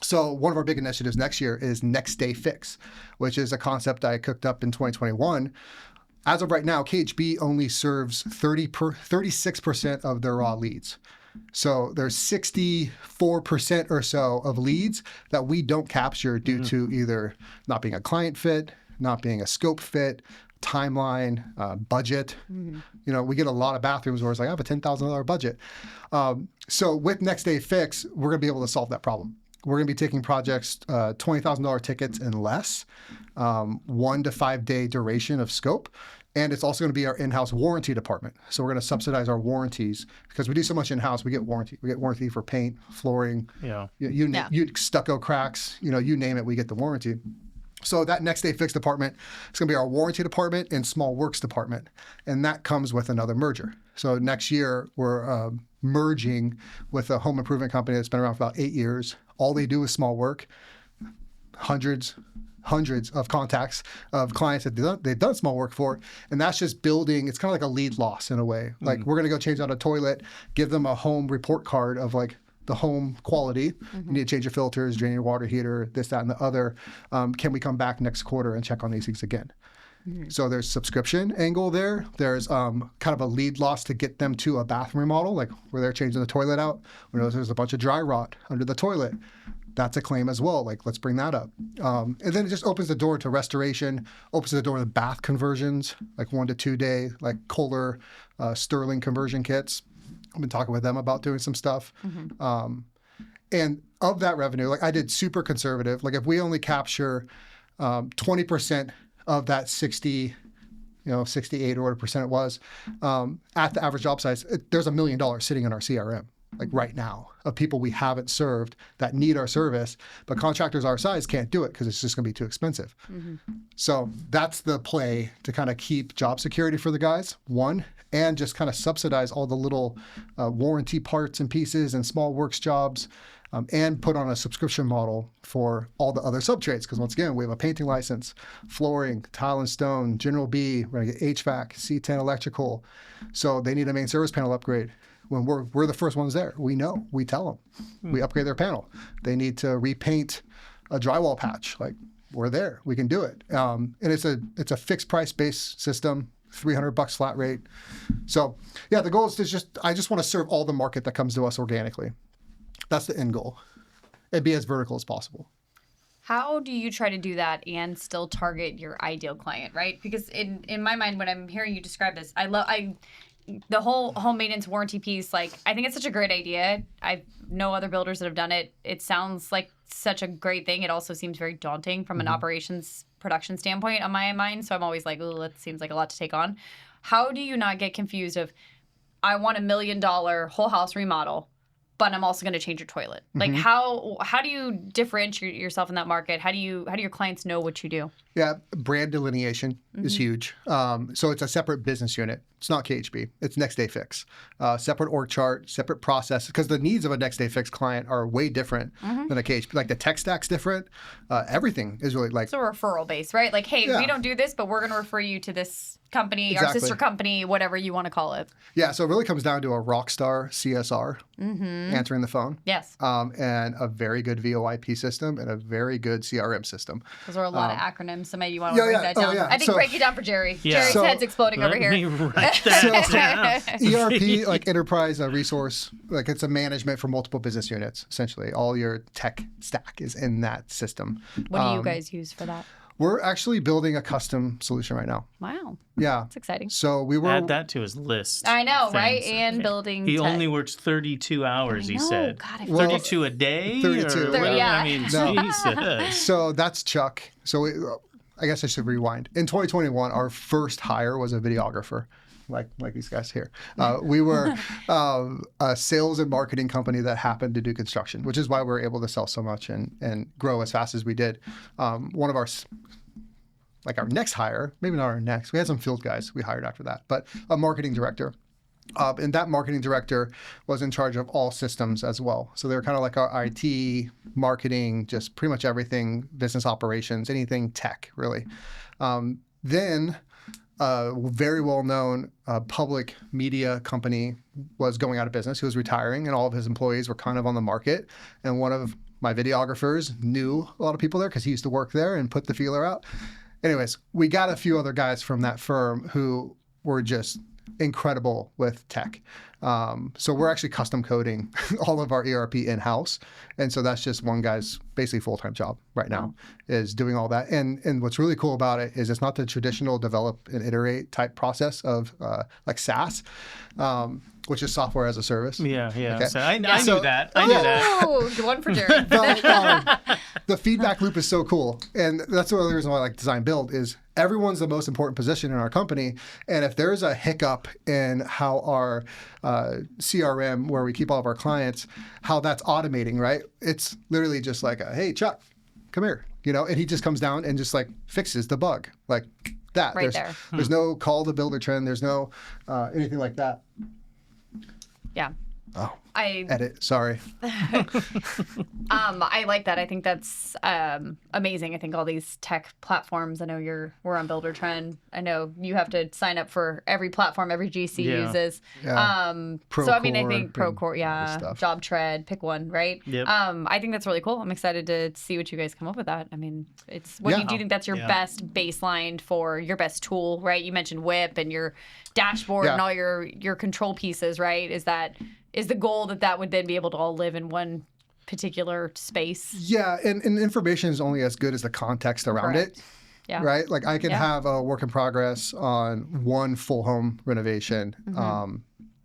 So one of our big initiatives next year is Next Day Fix, which is a concept I cooked up in 2021. As of right now, KHB only serves 36% of their raw leads. So there's 64% or so of leads that we don't capture due to either not being a client fit, not being a scope fit, timeline, budget. We get a lot of bathrooms where it's like, I have a $10,000 budget. So with Next Day Fix, we're going to be able to solve that problem. We're going to be taking projects, $20,000 tickets and less, 1 to 5 day duration of scope. And it's also going to be our in-house warranty department. So we're going to subsidize our warranties because we do so much in-house. We get warranty. We get warranty for paint, flooring, you stucco cracks, you name it, we get the warranty. So that Next Day Fix department is going to be our warranty department and small works department. And that comes with another merger. So next year, we're merging with a home improvement company that's been around for about 8 years. All they do is small work, hundreds of contacts of clients that they've done small work for. And that's just building, it's kind of like a lead loss in a way. Like we're going to go change out a toilet, give them a home report card of the home quality. You need to change your filters, drain your water heater, this, that, and the other. Can we come back next quarter and check on these things again? So there's subscription angle there. There's kind of a lead loss to get them to a bathroom remodel, like where they're changing the toilet out. We know there's a bunch of dry rot under the toilet. That's a claim as well. Let's bring that up. And then it just opens the door to restoration, opens the door to bath conversions, 1 to 2 day, Kohler, Sterling conversion kits. I've been talking with them about doing some stuff. And of that revenue, I did super conservative. If we only capture 20% of that 68 or whatever percent it was, at the average job size, there's $1 million sitting in our CRM. Right now, of people we haven't served that need our service, but contractors our size can't do it because it's just going to be too expensive. So that's the play to kind of keep job security for the guys, one, and just kind of subsidize all the little warranty parts and pieces and small works jobs, and put on a subscription model for all the other subtrades. Because once again, we have a painting license, flooring, tile and stone, general B, we're going to get HVAC, C10 electrical. So they need a main service panel upgrade. When we're the first ones there, we know, we tell them, we upgrade their panel. They need to repaint a drywall patch. We're there, we can do it. And it's a fixed price based system, $300 flat rate. So yeah, the goal is I just want to serve all the market that comes to us organically. That's the end goal, and be as vertical as possible. How do you try to do that and still target your ideal client, right? Because in my mind, when I'm hearing you describe this, the whole home maintenance warranty piece, I think it's such a great idea. I know other builders that have done it. It sounds like such a great thing. It also seems very daunting from an operations production standpoint on my mind. So I'm always like, oh, that seems like a lot to take on. How do you not get confused of, I want $1 million whole house remodel, but I'm also going to change your toilet. Like how do you differentiate yourself in that market? How do your clients know what you do? Yeah, brand delineation is huge. So it's a separate business unit. It's not KHB. It's Next Day Fix. Separate org chart, separate process, because the needs of a Next Day Fix client are way different than a KHB. Like the tech stack's different. Everything is really like... It's a referral base, right? Like, hey, we don't do this, but we're going to refer you to this company, our sister company, whatever you want to call it. Yeah, so it really comes down to a rock star CSR answering the phone. Yes. And a very good VoIP system and a very good CRM system. Those are a lot of acronyms, so maybe you want to break that down. I think break it down for Jerry. Yeah. Jerry's head's exploding over here. Let me write that down. ERP, like enterprise resource, like it's a management for multiple business units, essentially. All your tech stack is in that system. What do you guys use for that? We're actually building a custom solution right now. Wow. Yeah. That's exciting. So we were... Add that to his list. I know, of right? things. And building He tech. only works 32 hours, he said. God, I 32 a day? 32. Yeah. I mean, No. Jesus. So that's Chuck. So I guess I should rewind. In 2021, our first hire was a videographer. Like these guys here. We were a sales and marketing company that happened to do construction, which is why we were able to sell so much and grow as fast as we did. One of our next hire, maybe not our next, we had some field guys we hired after that, but a marketing director. And that marketing director was in charge of all systems as well. So they were kind of like our IT, marketing, just pretty much everything, business operations, anything tech, really. Then a very well-known public media company was going out of business. He was retiring, and all of his employees were kind of on the market. And one of my videographers knew a lot of people there because he used to work there and put the feeler out. Anyways, we got a few other guys from that firm who were just incredible with tech. So we're actually custom coding all of our ERP in-house. And so that's just one guy's basically full-time job right now is doing all that. And what's really cool about it is it's not the traditional develop and iterate type process of like SaaS, which is software as a service. Yeah. Okay. So I knew that. I knew that. Oh, one for Jerry. But the feedback loop is so cool. And that's the other reason why I like design build is everyone's the most important position in our company. And if there's a hiccup in how our CRM, where we keep all of our clients, how that's automating, right? It's literally just like, hey, Chuck, come here, and he just comes down and just like fixes the bug like that. Right There's no call to builder trend. There's no anything like that. Yeah. Oh, edit. Sorry. I like that. I think that's amazing. I think all these tech platforms, I know we're on Builder Trend. I know you have to sign up for every platform every GC uses. Yeah. So I mean, I think Procore Procore, Job Tread, pick one, right? Yep. I think that's really cool. I'm excited to see what you guys come up with that. I mean, do you think that's your best baseline for your best tool, right? You mentioned Whip and your dashboard and all your control pieces, right? Is the goal that would then be able to all live in one particular space? Yeah, and information is only as good as the context around it. Yeah. Right? Like I can have a work in progress on one full home renovation.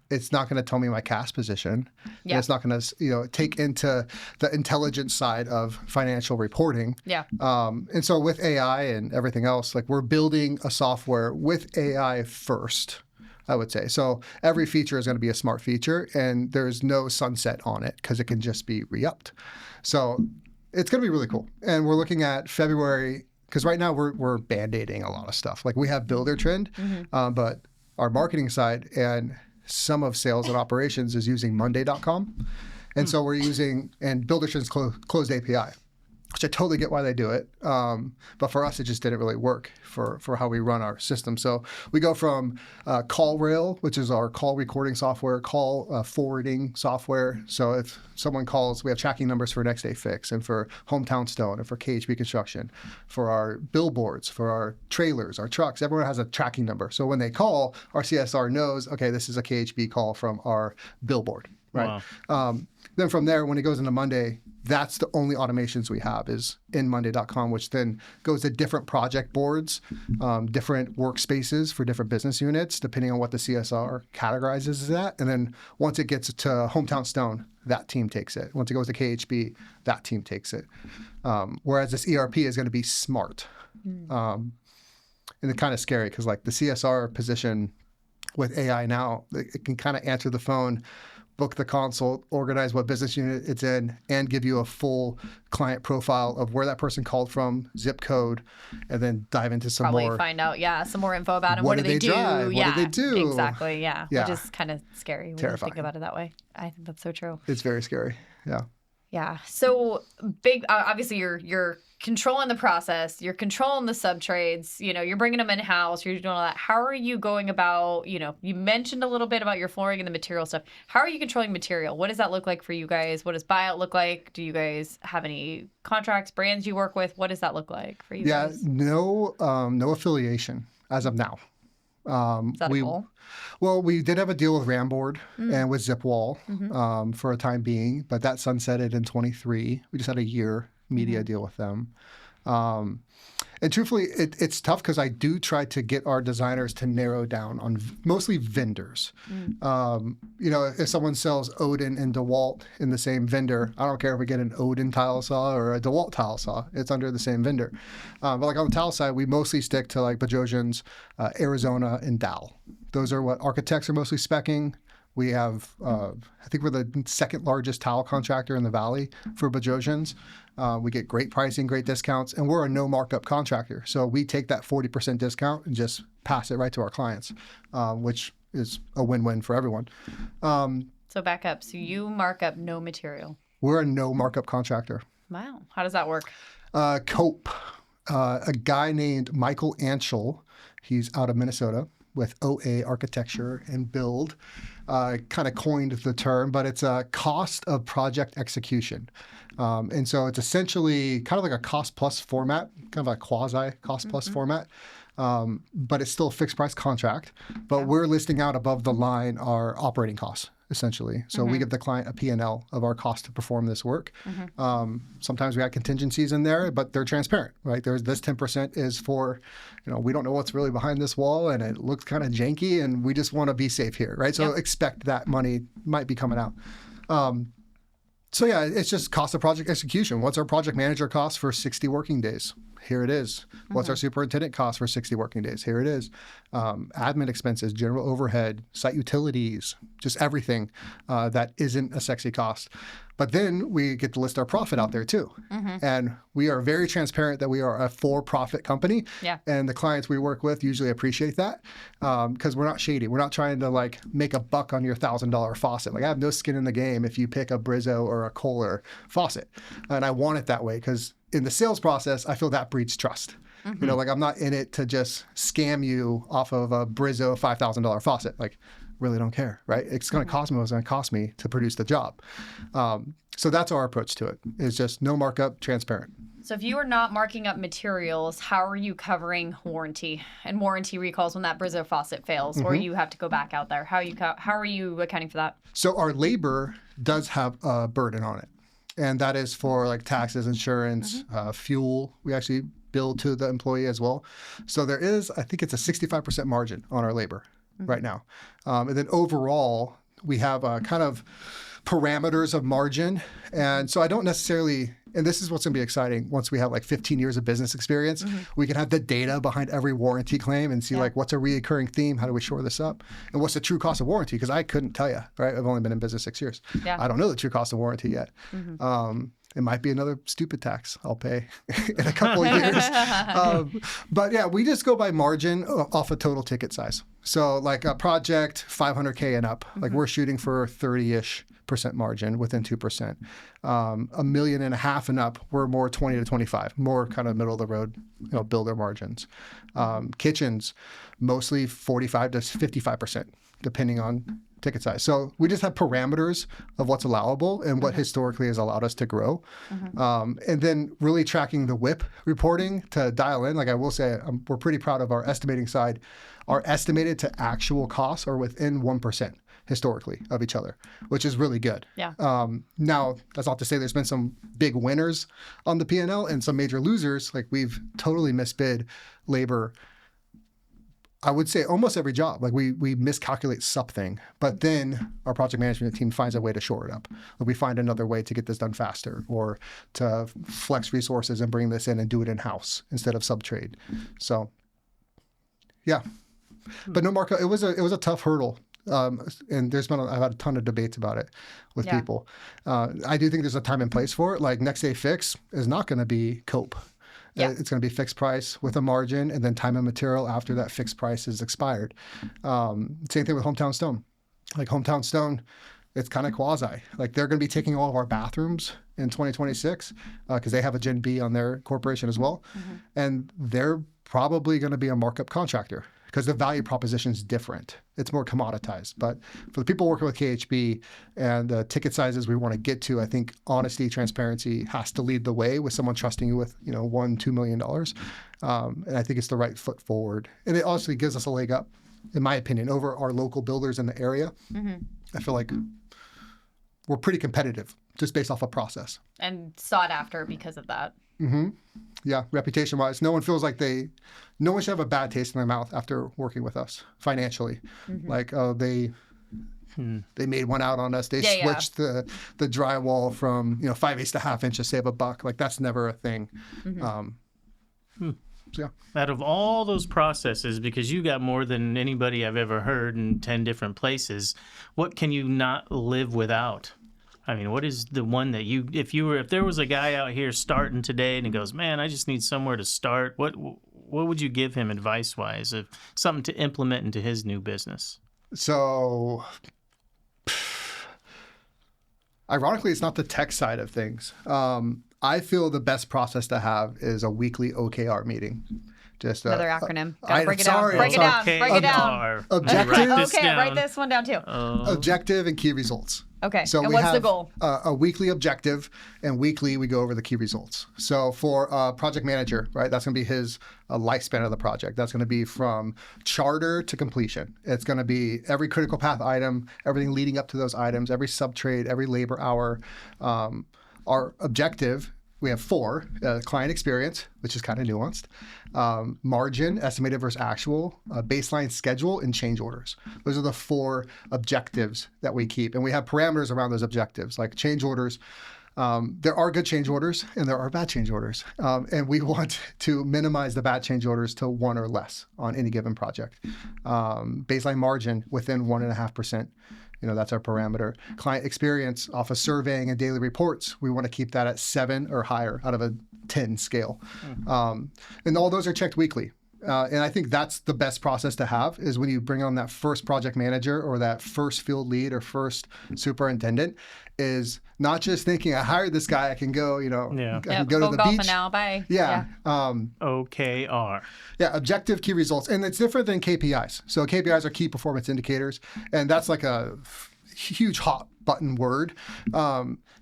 It's not going to tell me my cash position. Yeah. And it's not going to, take into the intelligence side of financial reporting. Yeah. And so with AI and everything else, like we're building a software with AI first, I would say. So every feature is going to be a smart feature, and there's no sunset on it because it can just be re-upped. So it's going to be really cool. And we're looking at February, because right now we're band-aiding a lot of stuff. Like we have Builder Trend, but our marketing side and some of sales and operations is using Monday.com. And so we're using, and Builder Trend's closed API, which I totally get why they do it. But for us, it just didn't really work for how we run our system. So we go from CallRail, which is our call recording software, call forwarding software. So if someone calls, we have tracking numbers for Next Day Fix and for Hometown Stone and for KHB Construction, for our billboards, for our trailers, our trucks. Everyone has a tracking number. So when they call, our CSR knows, okay, this is a KHB call from our billboard. Right. Wow. Then from there, when it goes into Monday, that's the only automations we have is in Monday.com, which then goes to different project boards, different workspaces for different business units, depending on what the CSR categorizes as that. And then once it gets to Hometown Stone, that team takes it. Once it goes to KHB, that team takes it. Whereas this ERP is going to be smart. And it's kind of scary because like the CSR position with AI now, it can kind of answer the phone book the consult, organize what business unit it's in, and give you a full client profile of where that person called from, zip code, and then dive into some Probably more. find out, some more info about them. What do they do? Drive? Yeah, what do they do? Exactly, yeah. Which is kind of scary when Terrifying. you think about it that way. I think that's so true. It's very scary. Yeah. Yeah. So big, obviously you're controlling the process, you're controlling the sub trades, you're bringing them in house, you're doing all that. How are you going about, you mentioned a little bit about your flooring and the material stuff. How are you controlling material? What does that look like for you guys? What does buyout look like? Do you guys have any contracts, brands you work with? What does that look like for you guys? No affiliation as of now. Is that a goal? Well, we did have a deal with Ramboard and with Zipwall for a time being, but that sunsetted in 23. We just had a year media deal with them. And truthfully, it's tough because I do try to get our designers to narrow down on mostly vendors. If someone sells Odin and DeWalt in the same vendor, I don't care if we get an Odin tile saw or a DeWalt tile saw. It's under the same vendor. But like on the tile side, we mostly stick to like Bajosians, Arizona, and Dow. Those are what architects are mostly speccing. We have, I think we're the second largest tile contractor in the Valley for Bajosians. We get great pricing, great discounts, and we're a no markup contractor. So we take that 40% discount and just pass it right to our clients, which is a win-win for everyone. So back up. So you mark up no material. We're a no markup contractor. Wow. How does that work? Cope, a guy named Michael Anschel, he's out of Minnesota with OA Architecture and Build, kind of coined the term, but it's a cost of project execution. And so it's essentially kind of like a cost plus format, kind of a quasi cost plus format, but it's still a fixed price contract. But we're listing out above the line our operating costs, essentially. So we give the client a P&L of our cost to perform this work. Sometimes we have contingencies in there, but they're transparent, right? There's this 10% is for, we don't know what's really behind this wall and it looks kind of janky and we just want to be safe here, right? So expect that money might be coming out. So yeah, it's just cost of project execution. What's our project manager cost for 60 working days? Here it is. What's our superintendent cost for 60 working days? Here it is. Admin expenses, general overhead, site utilities, just everything that isn't a sexy cost. But then we get to list our profit out there too. And we are very transparent that we are a for-profit company. And the clients we work with usually appreciate that because we're not shady. We're not trying to like make a buck on your $1,000 faucet. Like I have no skin in the game if you pick a Brizzo or a Kohler faucet. And I want it that way because in the sales process, I feel that breeds trust. Like I'm not in it to just scam you off of a Brizzo $5,000 faucet. Like really don't care, right? It's going to cost me what it's going to cost me to produce the job. So that's our approach to it. It's just no markup, transparent. So if you are not marking up materials, how are you covering warranty and warranty recalls when that Brizzo faucet fails or you have to go back out there? How are you accounting for that? So our labor does have a burden on it. And that is for like taxes, insurance, fuel. We actually bill to the employee as well. So there is, I think it's a 65% margin on our labor right now. And then overall, we have kind of parameters of margin. And so I don't necessarily, and this is what's going to be exciting once we have like 15 years of business experience, we can have the data behind every warranty claim and see like what's a reoccurring theme, how do we shore this up, and what's the true cost of warranty? Because I couldn't tell you, right? I've only been in business 6 years. I don't know the true cost of warranty yet. It might be another stupid tax I'll pay in a couple of years. But yeah, we just go by margin off a total ticket size. So like a project, 500K and up, like we're shooting for 30-ish% margin within 2%. $1.5 million and up, we're more 20 to 25, more kind of middle of the road, builder margins. Kitchens, mostly 45 to 55%, depending on ticket size. So we just have parameters of what's allowable and what historically has allowed us to grow. And then really tracking the WIP reporting to dial in. Like I will say, we're pretty proud of our estimating side. Our estimated to actual costs are within 1% historically of each other, which is really good. Now, that's not to say there's been some big winners on the P&L and some major losers. Like we've totally misbid labor. I would say almost every job, like we miscalculate something, but then our project management team finds a way to shore it up. Like we find another way to get this done faster or to flex resources and bring this in and do it in-house instead of sub-trade. So, yeah. But no markup, it was a tough hurdle And I've had a ton of debates about it with Yeah. people. I do think there's a time and place for it. Like next day fix is not going to be cope. Yeah. It's going to be fixed price with a margin and then time and material after that fixed price is expired. Same thing with Hometown Stone. Like Hometown Stone, it's kind of quasi. Like they're going to be taking all of our bathrooms in 2026 because they have a Gen B on their corporation as well. And they're probably going to be a markup contractor because the value proposition is different. It's more commoditized. But for the people working with KHB and the ticket sizes we want to get to, I think honesty, transparency has to lead the way with someone trusting you with, $1-2 million. And I think it's the right foot forward. And it honestly gives us a leg up, in my opinion, over our local builders in the area. I feel like we're pretty competitive just based off of process. And sought after because of that. Yeah, reputation-wise, no one feels like no one should have a bad taste in their mouth after working with us financially. Like, oh, they made one out on us. They switched the drywall from 5/8 to 1/2 inch to save $1. Like that's never a thing. So, yeah. Out of all those processes, because you got more than anybody I've ever heard in 10 different places, what can you not live without? I mean, what is the one that if there was a guy out here starting today and he goes, man, I just need somewhere to start, what would you give him advice-wise of something to implement into his new business? So, ironically, it's not the tech side of things. I feel the best process to have is a weekly OKR meeting. Just Another acronym. Gotta break it down. Break it down. Objective. Write this one down too. Objective and key results. Okay. So and we what's have the goal? A weekly objective, and weekly we go over the key results. So for a project manager, right, that's going to be his lifespan of the project. That's going to be from charter to completion. It's going to be every critical path item, everything leading up to those items, every subtrade, every labor hour. Our objective, we have 4, client experience, which is kind of nuanced, margin, estimated versus actual, baseline schedule, and change orders. Those are the 4 objectives that we keep. And we have parameters around those objectives, like change orders. There are good change orders and there are bad change orders. And we want to minimize the bad change orders to 1 or less on any given project. Baseline margin within 1.5%. That's our parameter. Client experience off of surveying and daily reports, we want to keep that at 7 or higher out of a 10 scale. And all those are checked weekly. And I think that's the best process to have is when you bring on that first project manager or that first field lead or first superintendent is not just thinking, I hired this guy, I can go, I can go to the beach. Now, bye. Yeah. OKR. Yeah, objective key results. And it's different than KPIs. So KPIs are key performance indicators. And that's like a huge hot button word.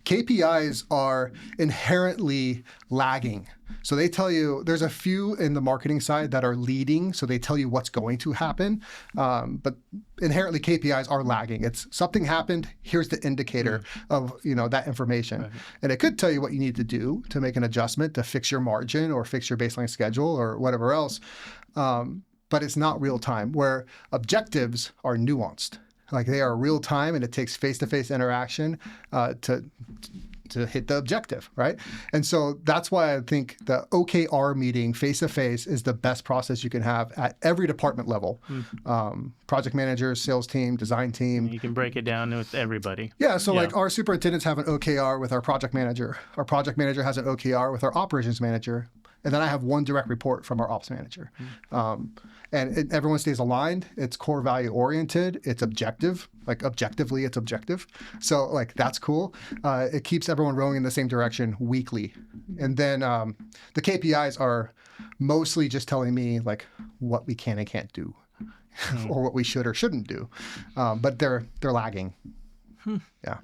KPIs are inherently lagging. So they tell you, there's a few in the marketing side that are leading. So they tell you what's going to happen. But inherently KPIs are lagging. It's something happened. Here's the indicator of, that information. Right. And it could tell you what you need to do to make an adjustment to fix your margin or fix your baseline schedule or whatever else. But it's not real time, where objectives are nuanced. Like they are real time and it takes face-to-face interaction to hit the objective, right? And so that's why I think the OKR meeting face-to-face is the best process you can have at every department level. Project managers, sales team, design team. You can break it down with everybody. Yeah, so like our superintendents have an OKR with our project manager. Our project manager has an OKR with our operations manager. And then I have one direct report from our ops manager. And everyone stays aligned. It's core value oriented. It's objective. Like objectively, it's objective. So like that's cool. It keeps everyone rowing in the same direction weekly. And then the KPIs are mostly just telling me like what we can and can't do or what we should or shouldn't do. But they're lagging. Yeah.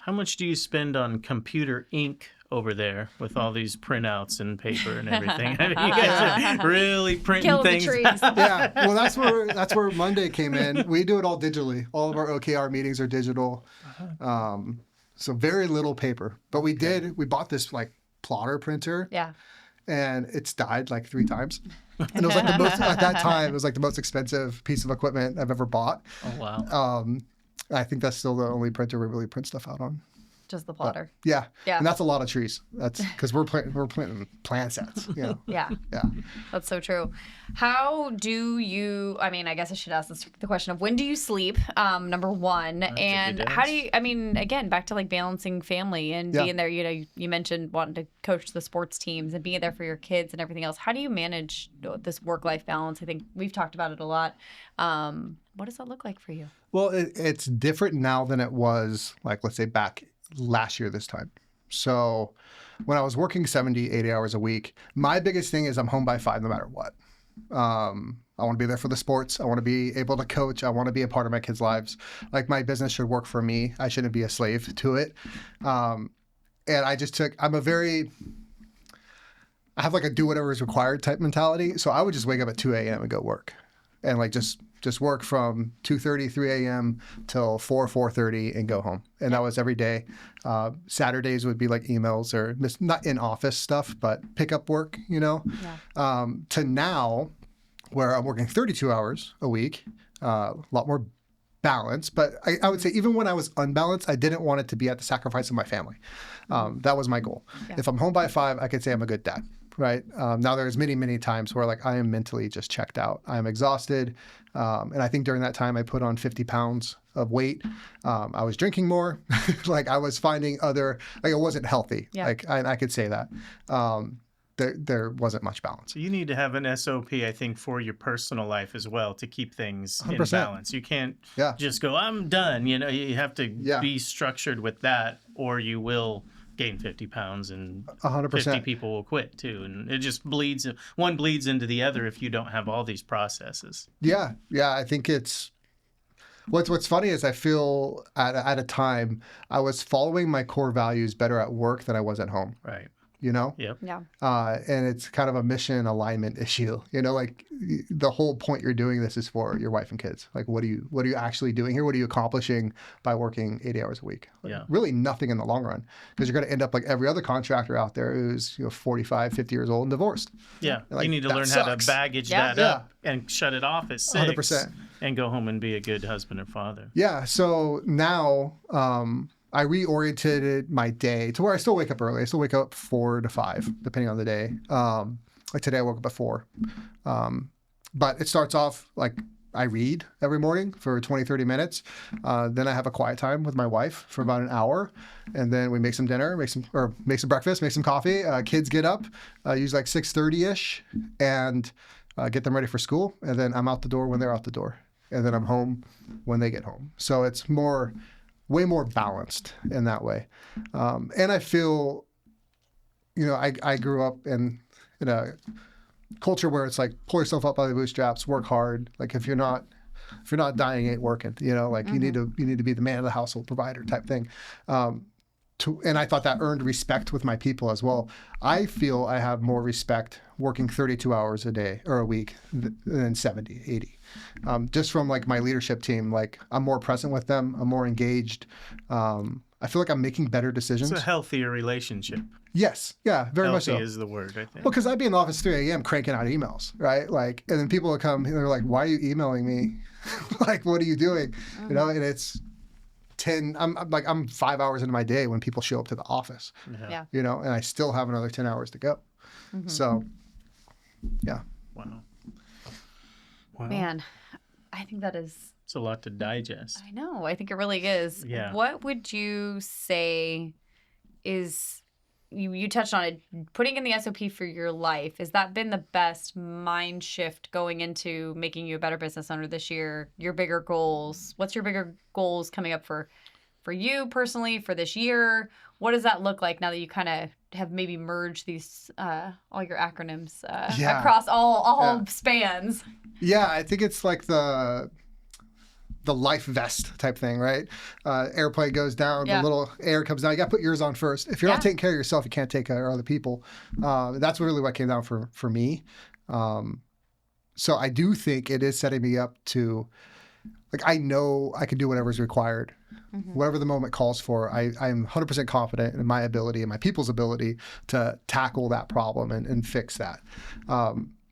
How much do you spend on computer ink over there with all these printouts and paper and everything? I mean, you guys are really printing Kill things. the trees. Yeah, well, that's where Monday came in. We do it all digitally. All of our OKR meetings are digital, so very little paper. But we bought this like plotter printer. Yeah. And it's died like 3 times. And it was like the most at that time. It was like the most expensive piece of equipment I've ever bought. Oh wow. I think that's still the only printer we really print stuff out on. Just the plotter. Yeah. Yeah. And that's a lot of trees. That's because we're planting plant sets. You know? Yeah. Yeah. That's so true. How do you, I mean, I guess I should ask the question of when do you sleep, number one, and how do you, I mean, again, back to like balancing family and being there, you know, you mentioned wanting to coach the sports teams and being there for your kids and everything else. How do you manage this work-life balance? I think we've talked about it a lot. What does that look like for you? Well, it's different now than it was, like, let's say back last year this time. So when I was working 70, 80 hours a week, my biggest thing is I'm home by 5 no matter what. I want to be there for the sports. I want to be able to coach. I want to be a part of my kids' lives. Like, my business should work for me. I shouldn't be a slave to it. And I have like a do whatever is required type mentality. So I would just wake up at 2 a.m. and go work, and like just work from 2:30, 3 a.m. till 4:30 and go home. And that was every day. Saturdays would be like emails or not in office stuff, but pickup work, you know, to now where I'm working 32 hours a week, a lot more balance. But I would say even when I was unbalanced, I didn't want it to be at the sacrifice of my family. That was my goal. Yeah. If I'm home by 5, I could say I'm a good dad. Right. Now there's many, many times where like I am mentally just checked out. I am exhausted. And I think during that time I put on 50 pounds of weight. I was drinking more. Like I was finding like it wasn't healthy. Yeah. Like I could say that. There wasn't much balance. So you need to have an SOP, I think, for your personal life as well to keep things 100%. In balance. You can't just go, I'm done. You know, you have to be structured with that, or you will gain 50 pounds and 100%. 50 people will quit too. And it just one bleeds into the other if you don't have all these processes. Yeah. I think what's funny is I feel at a time I was following my core values better at work than I was at home. Right. You know? Yep. Yeah. And it's kind of a mission alignment issue. You know, like the whole point you're doing this is for your wife and kids. Like, what are you actually doing here? What are you accomplishing by working 80 hours a week? Like, really nothing in the long run, because you're going to end up like every other contractor out there who's 45, 50 years old and divorced. Yeah. Like, you need to learn how to baggage that up and shut it off at 6. 100%. And go home and be a good husband or father. Yeah. So now, I reoriented my day to where I still wake up early. I still wake up 4 to 5, depending on the day. Like today I woke up at 4. But it starts off like I read every morning for 20, 30 minutes. Then I have a quiet time with my wife for about an hour. And then we make some dinner, make some breakfast, make some coffee. Kids get up, usually like 6:30-ish, and get them ready for school. And then I'm out the door when they're out the door. And then I'm home when they get home. So it's way more balanced in that way. And I feel, I grew up in a culture where it's like, pull yourself up by the bootstraps, work hard. Like if you're not dying, ain't working, like you need to be the man of the household provider type thing. And I thought that earned respect with my people as well. I feel I have more respect working 32 hours a day or a week than 70, 80. Just from like my leadership team, like I'm more present with them. I'm more engaged. I feel like I'm making better decisions. It's a healthier relationship. Yes. Yeah, very much so. Healthy is the word, I think. Well, because I'd be in the office 3 a.m. cranking out emails, right? Like, and then people would come and they're like, why are you emailing me? Like, what are you doing? And it's 10, I'm 5 hours into my day when people show up to the office, and I still have another 10 hours to go. So, yeah. Wow. Man, I think that is... It's a lot to digest. I know. I think it really is. Yeah. What would you say is... You touched on it, putting in the SOP for your life. Has that been the best mind shift going into making you a better business owner this year? Your bigger goals. What's your bigger goals coming up for you personally for this year? What does that look like now that you kind of have maybe merged these all your acronyms across all spans? Yeah, I think it's like the life vest type thing, right? Airplane goes down, the little air comes down. You got to put yours on first. If you're not taking care of yourself, you can't take care of other people. That's really what came down for me. So I do think it is setting me up to, like, I know I can do whatever's required. Whatever the moment calls for, I'm 100% confident in my ability and my people's ability to tackle that problem and fix that.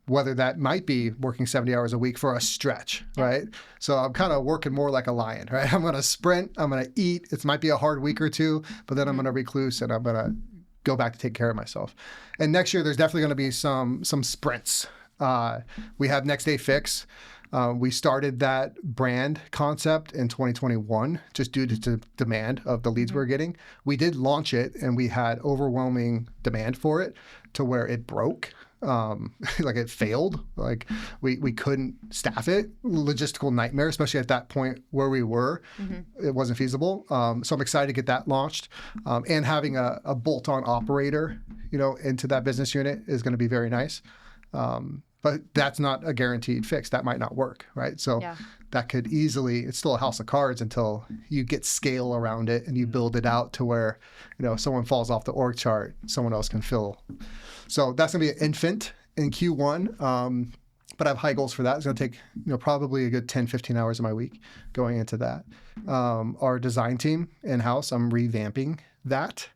whether that might be working 70 hours a week for a stretch, right? So I'm kind of working more like a lion, right? I'm going to sprint, I'm going to eat. It might be a hard week or two, but then I'm going to recluse and I'm going to go back to take care of myself. And next year, there's definitely going to be some sprints. We have Next Day Fix. We started that brand concept in 2021 just due to demand of the leads we were getting. We did launch it and we had overwhelming demand for it to where it broke. Like it failed. Like we couldn't staff it. Logistical nightmare, especially at that point where we were. It wasn't feasible. So I'm excited to get that launched. And having a bolt-on operator, into that business unit is going to be very nice. But that's not a guaranteed fix. That might not work, right? So that could easily, it's still a house of cards until you get scale around it and you build it out to where, if someone falls off the org chart, someone else can fill. So that's going to be an infant in Q1. But I have high goals for that. It's going to take, probably a good 10, 15 hours of my week going into that. Our design team in-house, I'm revamping that.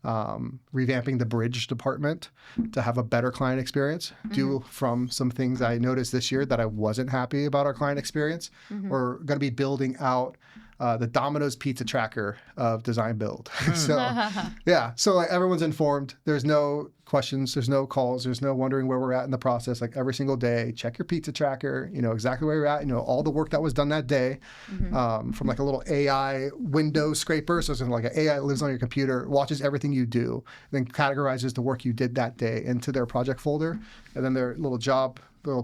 Revamping the bridge department to have a better client experience due from some things I noticed this year that I wasn't happy about our client experience. We're going to be building out the Domino's pizza tracker of design build. So everyone's informed. There's no questions, there's no calls, there's no wondering where we're at in the process. Like every single day, check your pizza tracker, exactly where you're at, all the work that was done that day, from like a little AI window scraper. So it's like an AI that lives on your computer, watches everything you do, then categorizes the work you did that day into their project folder. And then their little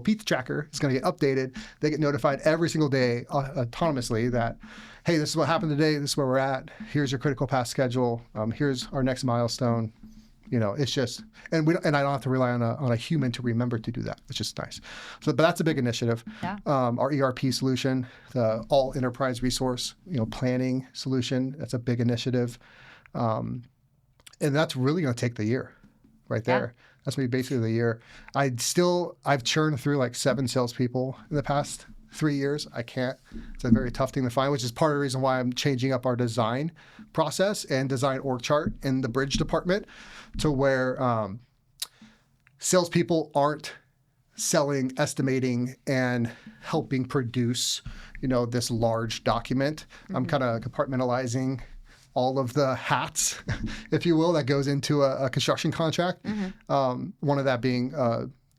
pizza tracker is going to get updated. They get notified every single day autonomously that, hey, this is what happened today. This is where we're at. Here's your critical path schedule. Here's our next milestone. It's just, and I don't have to rely on a human to remember to do that. It's just nice. So, but that's a big initiative. Yeah. Our ERP solution, the all enterprise resource, planning solution. That's a big initiative. And that's really going to take the year right there. Yeah. That's going to be basically the year. I've churned through like 7 salespeople in the past 3 years. I can't. It's a very tough thing to find, which is part of the reason why I'm changing up our design process and design org chart in the bridge department to where salespeople aren't selling, estimating, and helping produce, this large document. I'm kind of compartmentalizing all of the hats, if you will, that goes into a construction contract. One of that being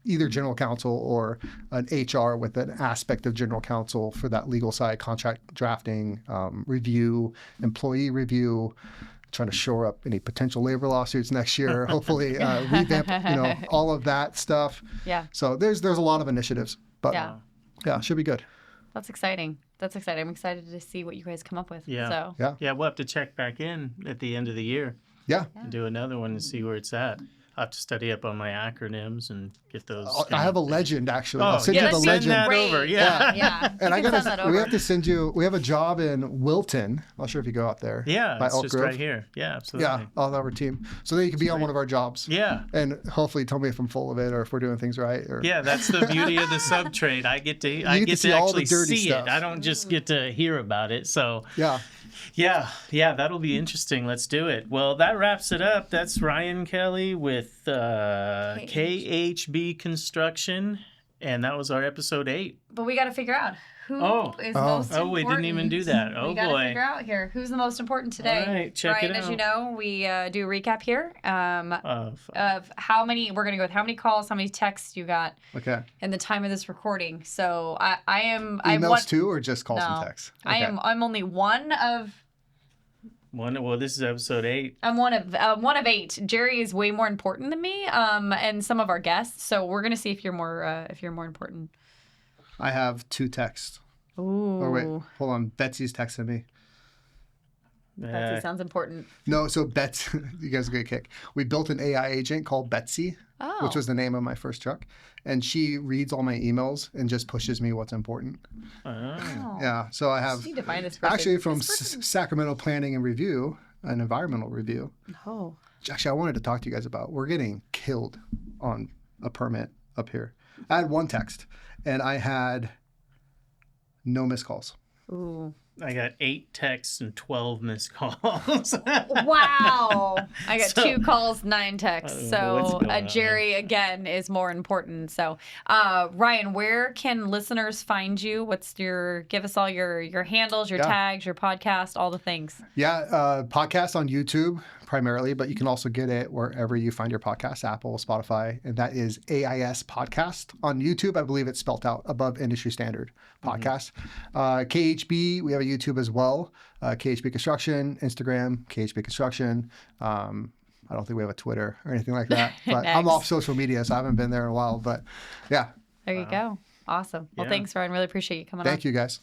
either general counsel or an HR with an aspect of general counsel for that legal side, contract drafting, review, employee review, trying to shore up any potential labor lawsuits next year, hopefully revamp, all of that stuff. Yeah. So there's a lot of initiatives, but yeah, should be good. That's exciting. I'm excited to see what you guys come up with. Yeah. So. Yeah, we'll have to check back in at the end of the year. Yeah. And do another one and see where it's at. I'll have to study up on my acronyms and get those. I have a legend, actually. I'll send you the legend. That over. Yeah. And we have to send you, we have a job in Wilton. I'm not sure if you go out there. Yeah, by it's Elk just Grove. Right here. Yeah, absolutely. Yeah, all of our team. So then you can be on one of our jobs. Yeah. And hopefully tell me if I'm full of it or if we're doing things right. Or... Yeah, that's the beauty of the sub trade. I get to see all the dirty see stuff. it. I don't just get to hear about it. So Yeah, that'll be interesting. Let's do it. Well, that wraps it up. That's Ryan Kelly with KHB Construction, and that was our episode 8. But we got to figure out who is most important. Oh, we didn't even do that. Oh, we got to figure out here who's the most important today. All right, check it Ryan, out. as you know, we do a recap here of how many. We're gonna go with how many calls, how many texts you got. Okay. And the time of this recording. So I am. Emails too, or just calls and texts? Okay. I'm only one of. Well, this is episode 8. I'm one of 8. Jerry is way more important than me, and some of our guests. So we're gonna see if you're more important. I have 2 texts. Ooh. Oh wait, hold on. Betsy's texting me. Betsy sounds important. No, so Betsy, you guys get a kick. We built an AI agent called Betsy, which was the name of my first truck, and she reads all my emails and just pushes me what's important. Oh. Yeah, so I have need to find this person. actually from Sacramento Planning and Review, an environmental review. Oh. Actually, I wanted to talk to you guys about. We're getting killed on a permit up here. I had 1 text, and I had no missed calls. Ooh. I got 8 texts and 12 missed calls. Wow. I got 2 calls, 9 texts. So going Jerry, again, is more important. So, Ryan, where can listeners find you? Give us all your handles, your tags, your podcast, all the things. Yeah, podcast on YouTube primarily, but you can also get it wherever you find your podcast, Apple, Spotify, and that is AIS Podcast. On YouTube, I believe it's spelled out above industry standard podcast. KHB, we have a YouTube as well. KHB Construction, Instagram, KHB Construction. I don't think we have a Twitter or anything like that, but I'm off social media, so I haven't been there in a while, but yeah. There you go. Awesome. Well, thanks, Ryan. Really appreciate you coming on. Thank you, guys.